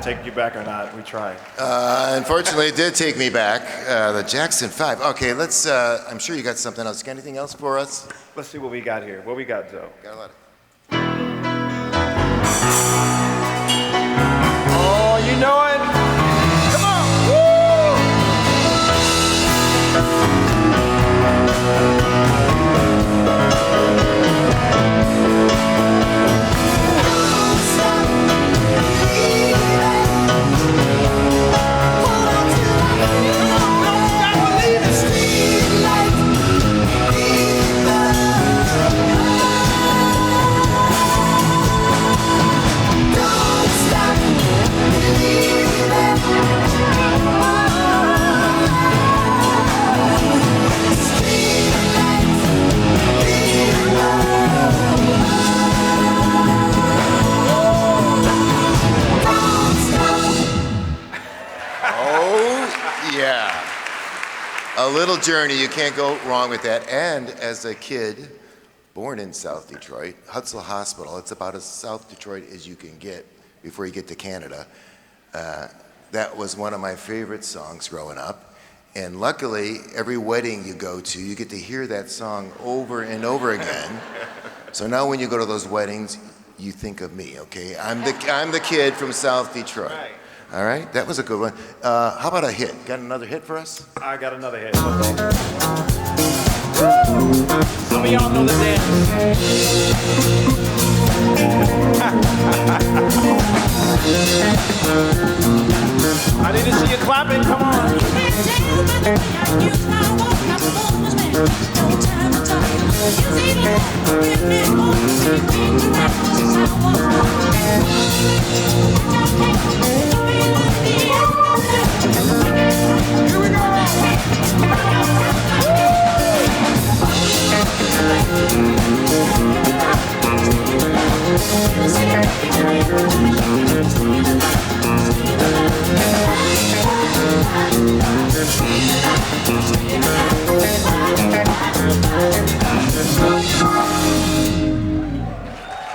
Take you back or not? We tried. Unfortunately, it did take me back. The Jackson 5. Okay, let's, I'm sure you got something else. Got anything else for us? Let's see what we got here. What we got, Joe? Got a lot of... Oh, you know it. Come on. A little journey, you can't go wrong with that. And as a kid born in South Detroit, Hutzell Hospital, it's about as South Detroit as you can get before you get to Canada. That was one of my favorite songs growing up. And luckily, every wedding you go to, you get to hear that song over and over again. So now when you go to those weddings, you think of me, okay? I'm the kid from South Detroit. Right. All right, that was a good one. How about a hit? Got another hit for us? I got another hit. Some of y'all know the dance. I need to see you clapping. Come on. Here we go.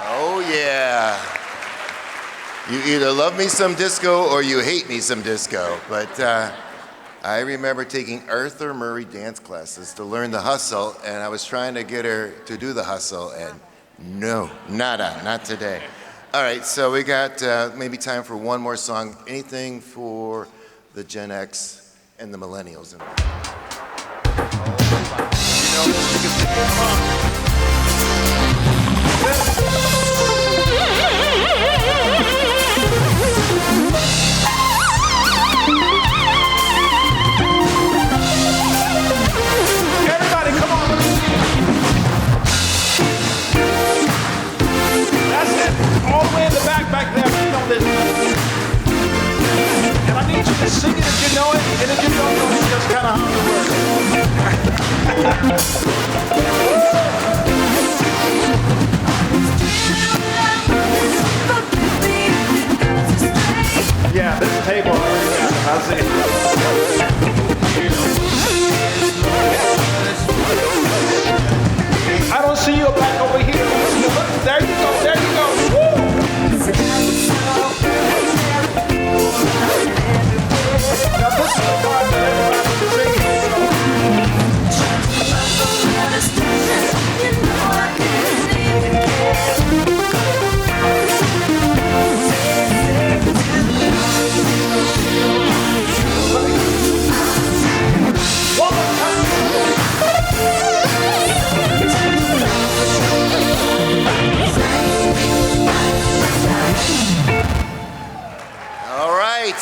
Oh yeah. You either love me some disco or you hate me some disco. But I remember taking Arthur Murray dance classes to learn the hustle, and I was trying to get her to do the hustle, and no, nada, not today. All right, so we got maybe time for one more song. Anything for the Gen X and the Millennials? Everybody, come on. That's it. All the way in the back there. You know this. And I need you to sing it if you know it, and if you don't know it, just kind of hum the words. Yeah, this table. I see. I don't see you back over here. There you go. There you go. Woo! Now this is the part that everybody's singing. One more time. All right.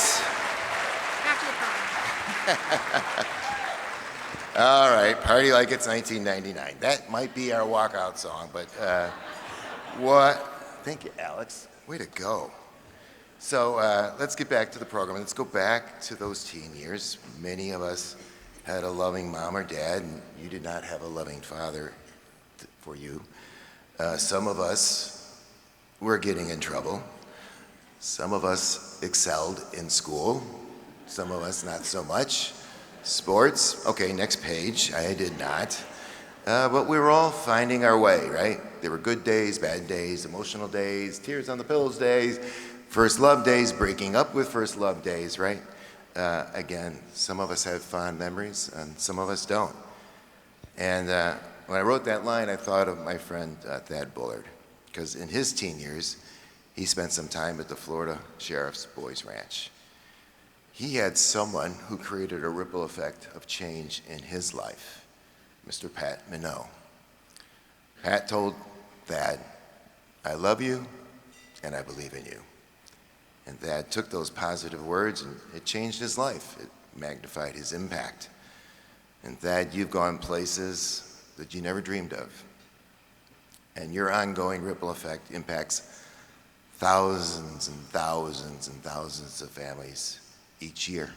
All right, party like it's 1999. That might be our walkout song, but what? Thank you, Alex. Way to go. So let's get back to the program. Let's go back to those teen years. Many of us had a loving mom or dad, and you did not have a loving father for you. Some of us were getting in trouble. Some of us excelled in school. Some of us not so much. Sports, okay, next page. I did not. But we were all finding our way, right? There were good days, bad days, emotional days, tears on the pillows days, first love days, breaking up with first love days, right? Again, some of us have fond memories and some of us don't. And when I wrote that line, I thought of my friend Thad Bullard, because in his teen years, he spent some time at the Florida Sheriff's Boys Ranch. He had someone who created a ripple effect of change in his life, Mr. Pat Minot. Pat told Thad, "I love you and I believe in you." And Thad took those positive words and it changed his life. It magnified his impact. And Thad, you've gone places that you never dreamed of. And your ongoing ripple effect impacts thousands and thousands and thousands of families each year.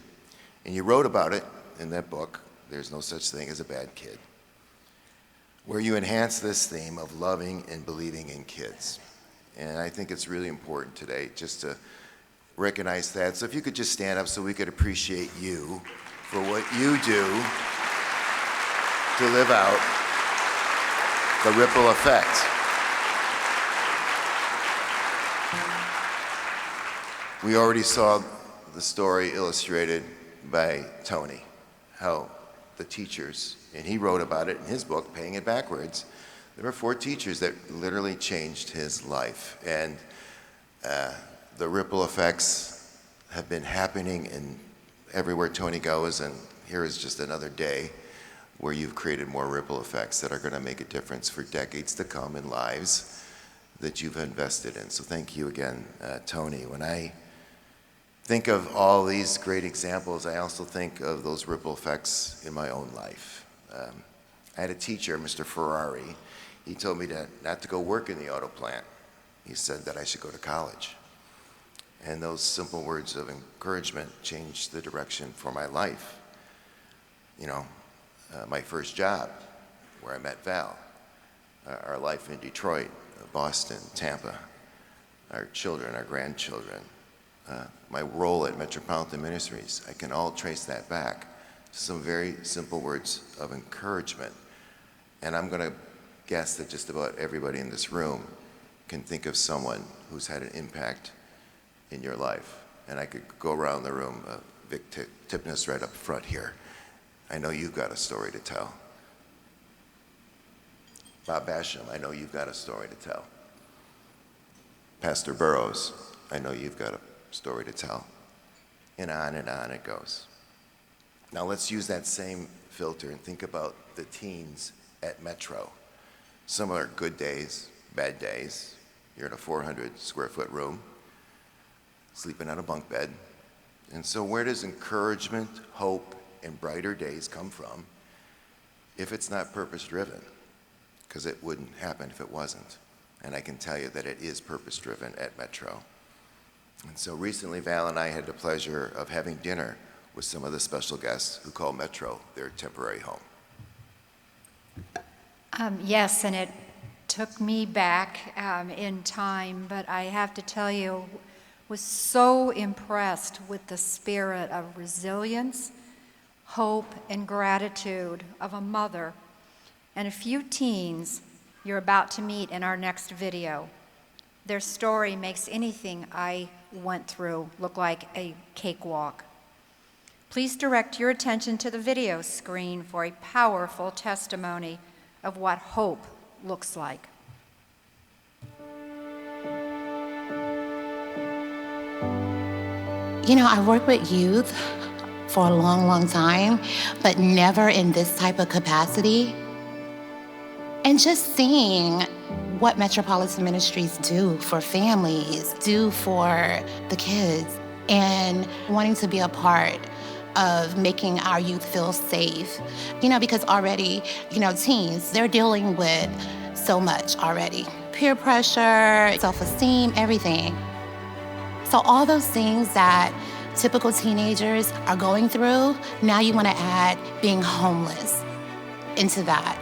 And you wrote about it in that book, There's No Such Thing as a Bad Kid, where you enhance this theme of loving and believing in kids. And I think it's really important today just to recognize that. So if you could just stand up so we could appreciate you for what you do to live out the ripple effect. We already saw the story illustrated by Tony, how the teachers, and he wrote about it in his book, Paying It Backwards. There were 4 teachers that literally changed his life. And the ripple effects have been happening in everywhere Tony goes, and here is just another day where you've created more ripple effects that are going to make a difference for decades to come in lives that you've invested in. So thank you again, Tony. When I think of all these great examples, I also think of those ripple effects in my own life. I had a teacher, Mr. Ferrari. He told me not to go work in the auto plant. He said that I should go to college. And those simple words of encouragement changed the direction for my life. You know, my first job, where I met Val, our life in Detroit, Boston, Tampa, our children, our grandchildren, my role at Metropolitan Ministries, I can all trace that back to some very simple words of encouragement. And I'm going to guess that just about everybody in this room can think of someone who's had an impact in your life. And I could go around the room, Vic Tipnis right up front here. I know you've got a story to tell. Bob Basham, I know you've got a story to tell. Pastor Burroughs, I know you've got a story to tell. And on it goes. Now let's use that same filter and think about the teens at Metro. Some are good days, bad days. You're in a 400 square foot room, sleeping on a bunk bed. And so where does encouragement, hope, and brighter days come from if it's not purpose-driven? Because it wouldn't happen if it wasn't. And I can tell you that it is purpose-driven at Metro. And so recently, Val and I had the pleasure of having dinner with some of the special guests who call Metro their temporary home. Yes, and it took me back in time, but I have to tell you, was so impressed with the spirit of resilience, hope, and gratitude of a mother and a few teens you're about to meet in our next video. Their story makes anything I went through look like a cakewalk. Please direct your attention to the video screen for a powerful testimony of what hope looks like. You know, I work with youth for a long, long time, but never in this type of capacity. And just seeing what Metropolitan Ministries do for families, do for the kids, and wanting to be a part of making our youth feel safe. You know, because already, you know, teens, they're dealing with so much already. Peer pressure, self-esteem, everything. So all those things that typical teenagers are going through, now you want to add being homeless into that.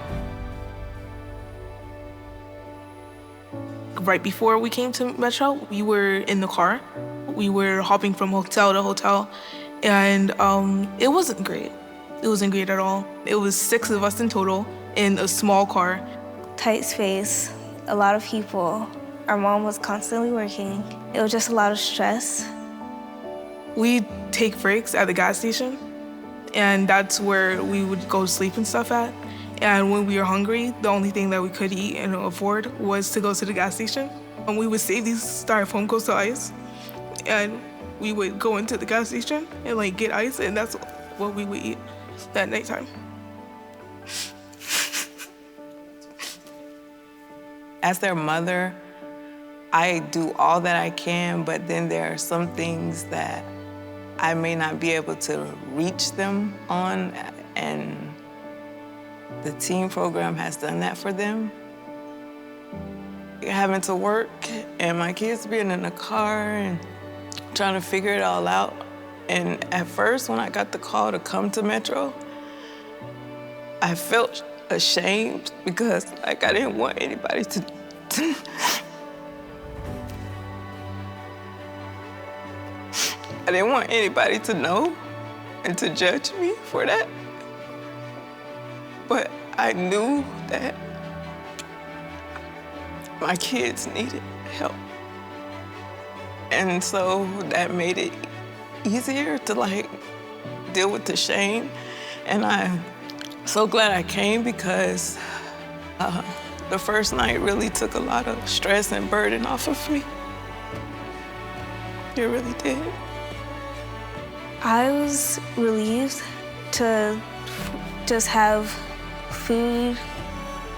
Right before we came to Metro, we were in the car. We were hopping from hotel to hotel, and it wasn't great. It wasn't great at all. It was 6 of us in total in a small car. Tight space, a lot of people. Our mom was constantly working. It was just a lot of stress. We'd take breaks at the gas station, and that's where we would go to sleep and stuff at. And when we were hungry, the only thing that we could eat and afford was to go to the gas station. And we would save these styrofoam Coastal Ice, and we would go into the gas station and like get ice, and that's what we would eat that nighttime. As their mother, I do all that I can, but then there are some things that I may not be able to reach them on, and the teen program has done that for them. Having to work and my kids being in the car and trying to figure it all out. And at first, when I got the call to come to Metro, I felt ashamed because like I didn't want anybody to I didn't want anybody to know and to judge me for that. But I knew that my kids needed help. And so that made it easier to like deal with the shame. And I'm so glad I came because the first night really took a lot of stress and burden off of me. It really did. I was relieved to just have food,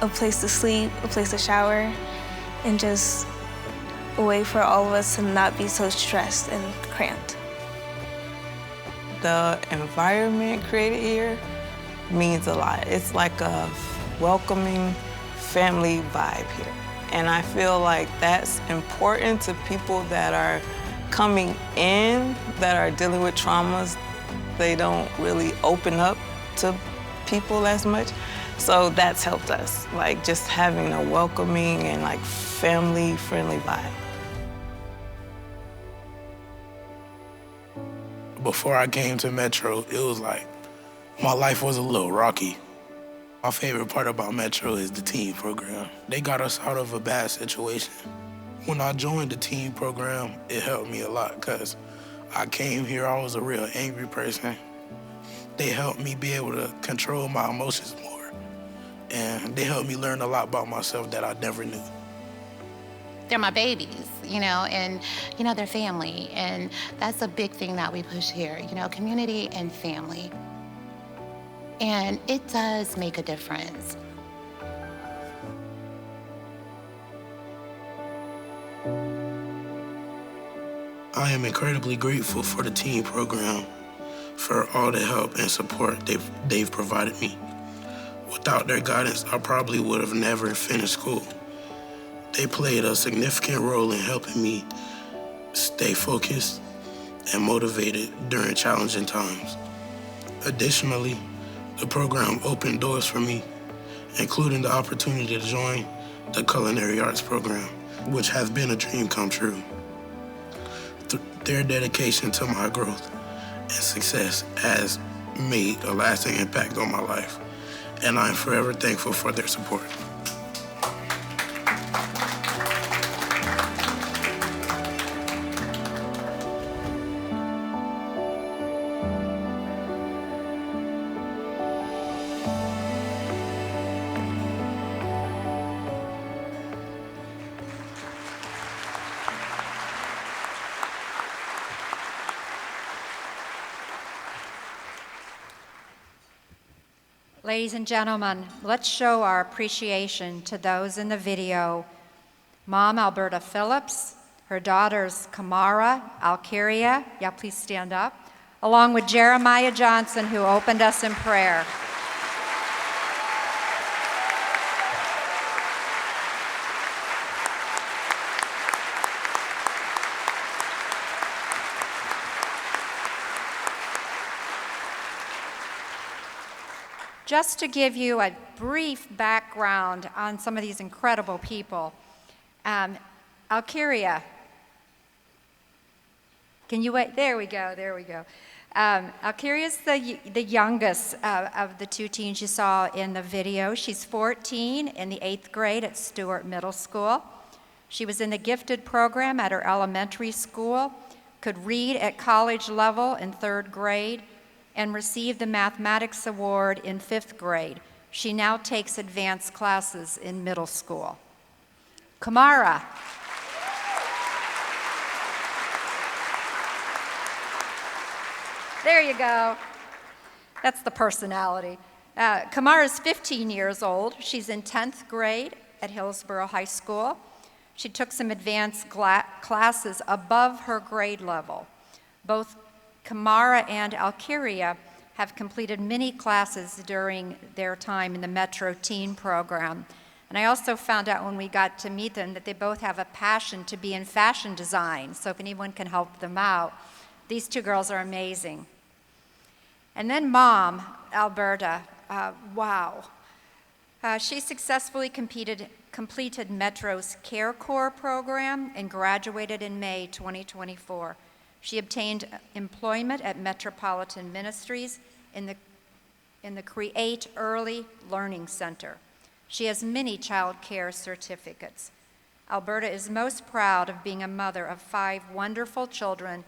a place to sleep, a place to shower, and just a way for all of us to not be so stressed and cramped. The environment created here means a lot. It's like a welcoming family vibe here. And I feel like that's important to people that are coming in, that are dealing with traumas. They don't really open up to people as much. So that's helped us, like just having a welcoming and like family-friendly vibe. Before I came to Metro, it was like my life was a little rocky. My favorite part about Metro is the teen program. They got us out of a bad situation. When I joined the teen program, it helped me a lot because I came here, I was a real angry person. They helped me be able to control my emotions more. And they helped me learn a lot about myself that I never knew. They're my babies, and, their family. And that's a big thing that we push here, community and family. And it does make a difference. I am incredibly grateful for the teen program, for all the help and support they've provided me. Without their guidance, I probably would have never finished school. They played a significant role in helping me stay focused and motivated during challenging times. Additionally, the program opened doors for me, including the opportunity to join the culinary arts program, which has been a dream come true. Their dedication to my growth and success has made a lasting impact on my life, and I am forever thankful for their support. Ladies and gentlemen, let's show our appreciation to those in the video. Mom Alberta Phillips, her daughters Kamara, Alkiria, yeah, please stand up, along with Jeremiah Johnson, who opened us in prayer. Just to give you a brief background on some of these incredible people, Alkiria, can you wait? There we go. Alkiria is the youngest of the two teens you saw in the video. She's 14 in the 8th grade at Stewart Middle School. She was in the gifted program at her elementary school, could read at college level in 3rd grade, and received the mathematics award in 5th grade. She now takes advanced classes in middle school. Kamara. There you go. That's the personality. Kamara is 15 years old. She's in 10th grade at Hillsborough High School. She took some advanced classes above her grade level. Both Kamara and Alkiria have completed many classes during their time in the Metro Teen program. And I also found out when we got to meet them that they both have a passion to be in fashion design. So if anyone can help them out, these two girls are amazing. And then Mom, Alberta, wow. She successfully completed Metro's Care Corps program and graduated in May 2024. She obtained employment at Metropolitan Ministries in the Create Early Learning Center. She has many child care certificates. Alberta is most proud of being a mother of 5 wonderful children,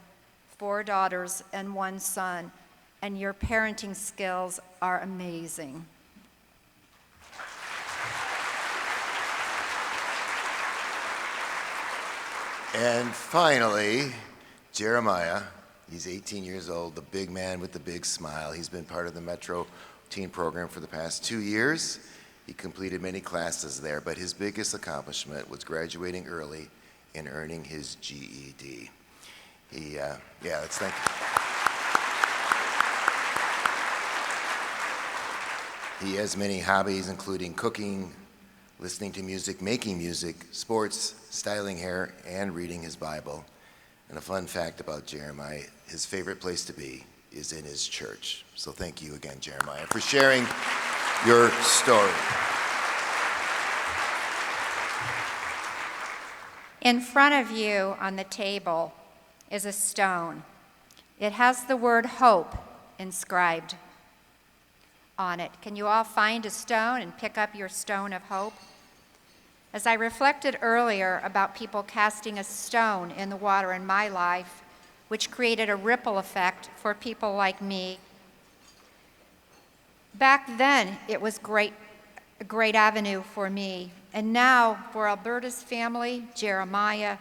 4 daughters and 1 son, and your parenting skills are amazing. And finally, Jeremiah, he's 18 years old, the big man with the big smile. He's been part of the Metro Teen program for the past 2 years. He completed many classes there, but his biggest accomplishment was graduating early and earning his GED. Let's thank you. He has many hobbies, including cooking, listening to music, making music, sports, styling hair, and reading his Bible. And a fun fact about Jeremiah, his favorite place to be is in his church. So thank you again, Jeremiah, for sharing your story. In front of you on the table is a stone. It has the word hope inscribed on it. Can you all find a stone and pick up your stone of hope? As I reflected earlier about people casting a stone in the water in my life, which created a ripple effect for people like me, back then it was a great avenue for me. And now for Alberta's family, Jeremiah,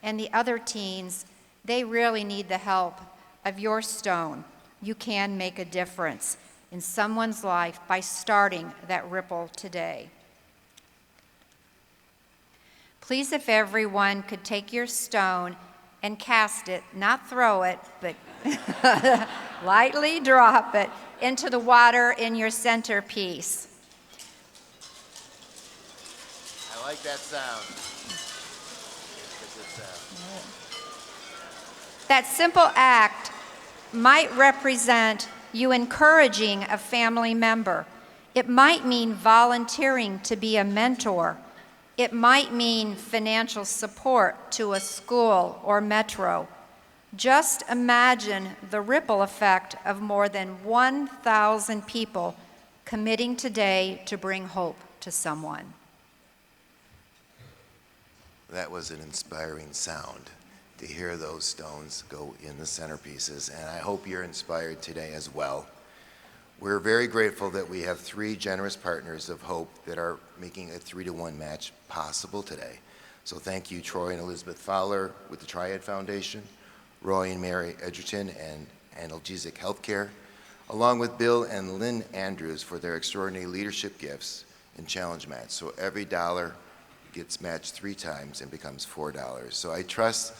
and the other teens, they really need the help of your stone. You can make a difference in someone's life by starting that ripple today. Please, if everyone could take your stone and cast it, not throw it, but lightly drop it into the water in your centerpiece. I like that sound. That simple act might represent you encouraging a family member. It might mean volunteering to be a mentor. It might mean financial support to a school or metro. Just imagine the ripple effect of more than 1,000 people committing today to bring hope to someone. That was an inspiring sound to hear those stones go in the centerpieces, and I hope you're inspired today as well. We're very grateful that we have 3 generous partners of hope that are making a 3-to-1 match possible today. So thank you, Troy and Elizabeth Fowler with the Triad Foundation, Roy and Mary Edgerton and Analgesic Healthcare, along with Bill and Lynn Andrews for their extraordinary leadership gifts and challenge match. So every dollar gets matched 3 times and becomes $4. So I trust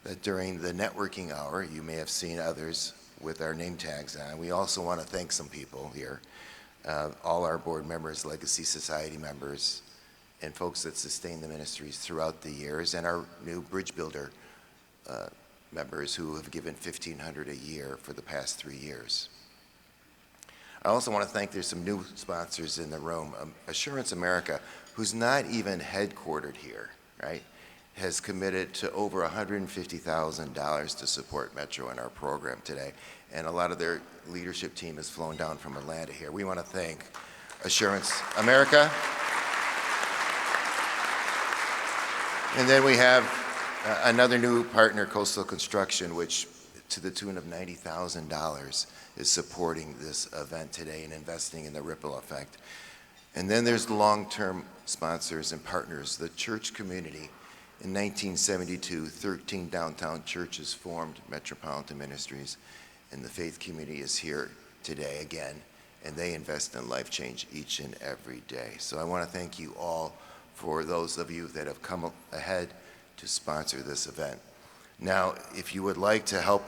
that during the networking hour, you may have seen others with our name tags on. We also want to thank some people here, all our board members, Legacy Society members, and folks that sustain the ministries throughout the years, and our new Bridge Builder members who have given $1,500 a year for the past 3 years. I also want to thank, there's some new sponsors in the room. Assurance America, who's not even headquartered here, right, has committed to over $150,000 to support Metro in our program today. And a lot of their leadership team has flown down from Atlanta here. We want to thank Assurance America. And then we have another new partner, Coastal Construction, which to the tune of $90,000 is supporting this event today and investing in the ripple effect. And then there's the long-term sponsors and partners, the church community. In 1972, 13 downtown churches formed Metropolitan Ministries, and the faith community is here today again, and they invest in life change each and every day. So I want to thank you all for those of you that have come ahead to sponsor this event. Now, if you would like to help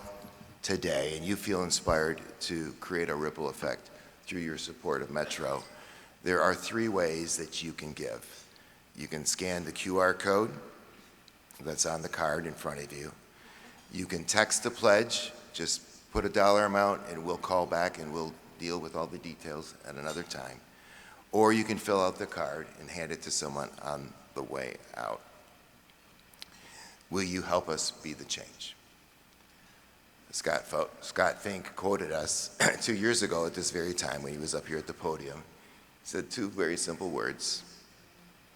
today and you feel inspired to create a ripple effect through your support of Metro, there are 3 ways that you can give. You can scan the QR code that's on the card in front of you. You can text a pledge, just put a dollar amount and we'll call back and we'll deal with all the details at another time. Or you can fill out the card and hand it to someone on the way out. Will you help us be the change? Scott Fink quoted us 2 years ago at this very time when he was up here at the podium. He said 2 very simple words: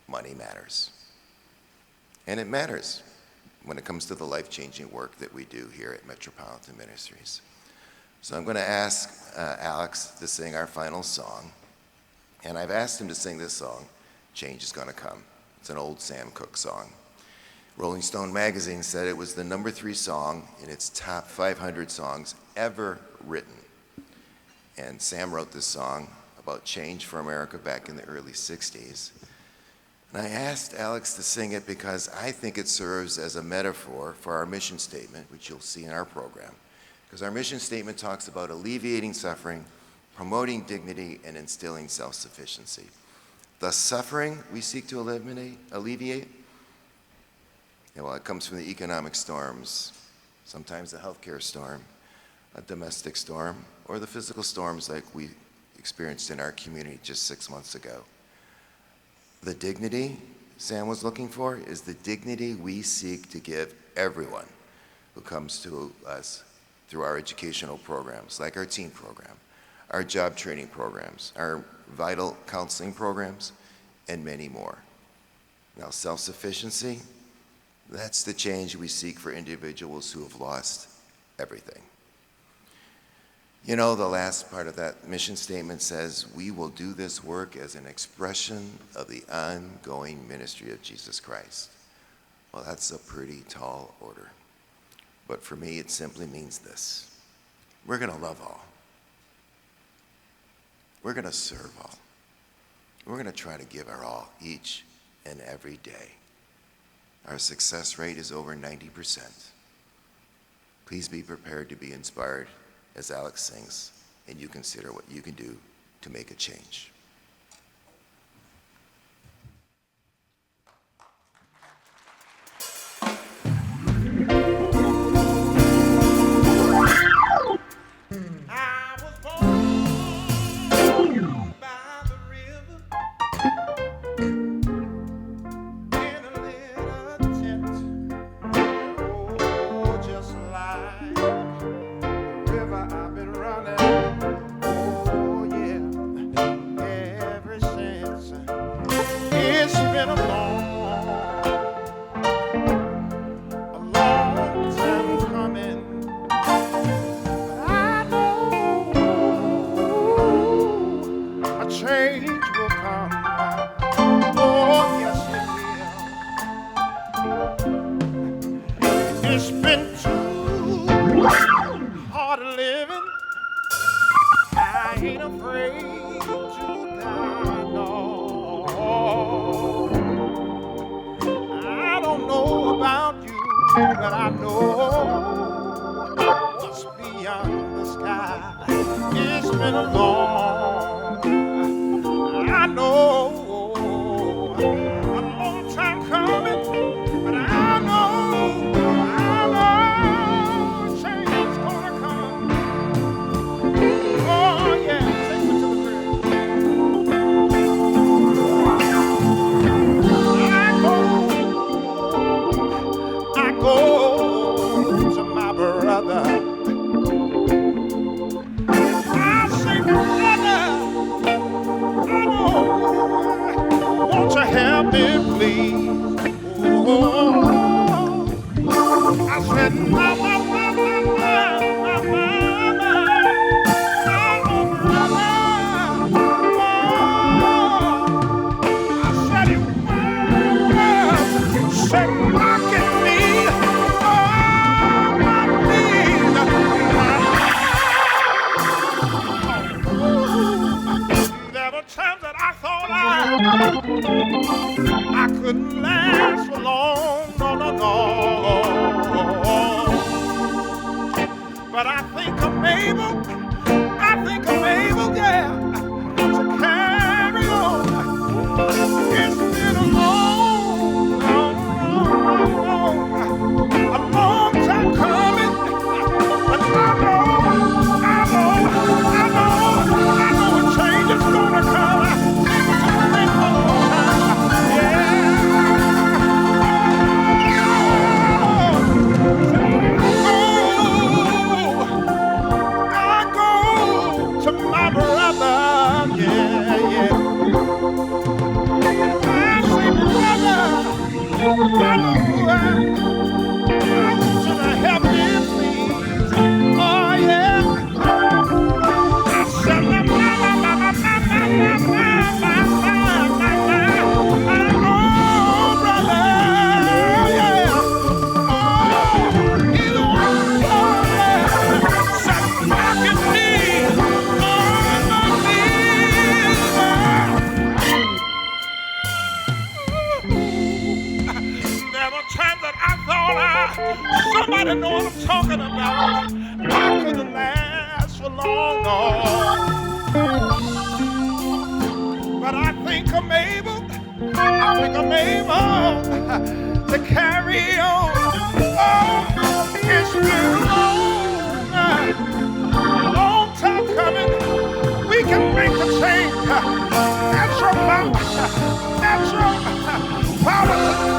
money matters. And it matters when it comes to the life-changing work that we do here at Metropolitan Ministries. So I'm going to ask Alex to sing our final song. And I've asked him to sing this song, Change is Gonna Come. It's an old Sam Cooke song. Rolling Stone magazine said it was the #3 song in its top 500 songs ever written. And Sam wrote this song about change for America back in the early 60s. And I asked Alex to sing it because I think it serves as a metaphor for our mission statement, which you'll see in our program. Because our mission statement talks about alleviating suffering, promoting dignity, and instilling self-sufficiency. The suffering we seek to alleviate, well, it comes from the economic storms, sometimes a healthcare storm, a domestic storm, or the physical storms like we experienced in our community just 6 months ago. The dignity Sam was looking for is the dignity we seek to give everyone who comes to us through our educational programs, like our teen program, our job training programs, our vital counseling programs, and many more. Now, self-sufficiency, that's the change we seek for individuals who have lost everything. You know, the last part of that mission statement says, we will do this work as an expression of the ongoing ministry of Jesus Christ. Well, that's a pretty tall order. But for me, it simply means this. We're going to love all. We're going to serve all. We're going to try to give our all each and every day. Our success rate is over 90%. Please be prepared to be inspired as Alex sings, and you consider what you can do to make a change. Change will come. Oh, yes, it will. It's been too hard living. I ain't afraid to die, no. I don't know about you, but I know what's beyond the sky. It's been a I know a long time coming, but I know change is gonna come. Oh yeah, take me to the bridge. I go to my brother. I say, brother, won't you help me, please? Oh, I said, mama, I said it was, said mocking me, my knees. There were times that I thought I couldn't last for long, no. But I think I'm able, yeah, to carry on. It's been a long time coming, but I know a change is gonna come. Somebody know what I'm talking about. I couldn't last for long, no. But I think I'm able to carry on. Oh, it's been a long time coming. We can make a change. Natural power to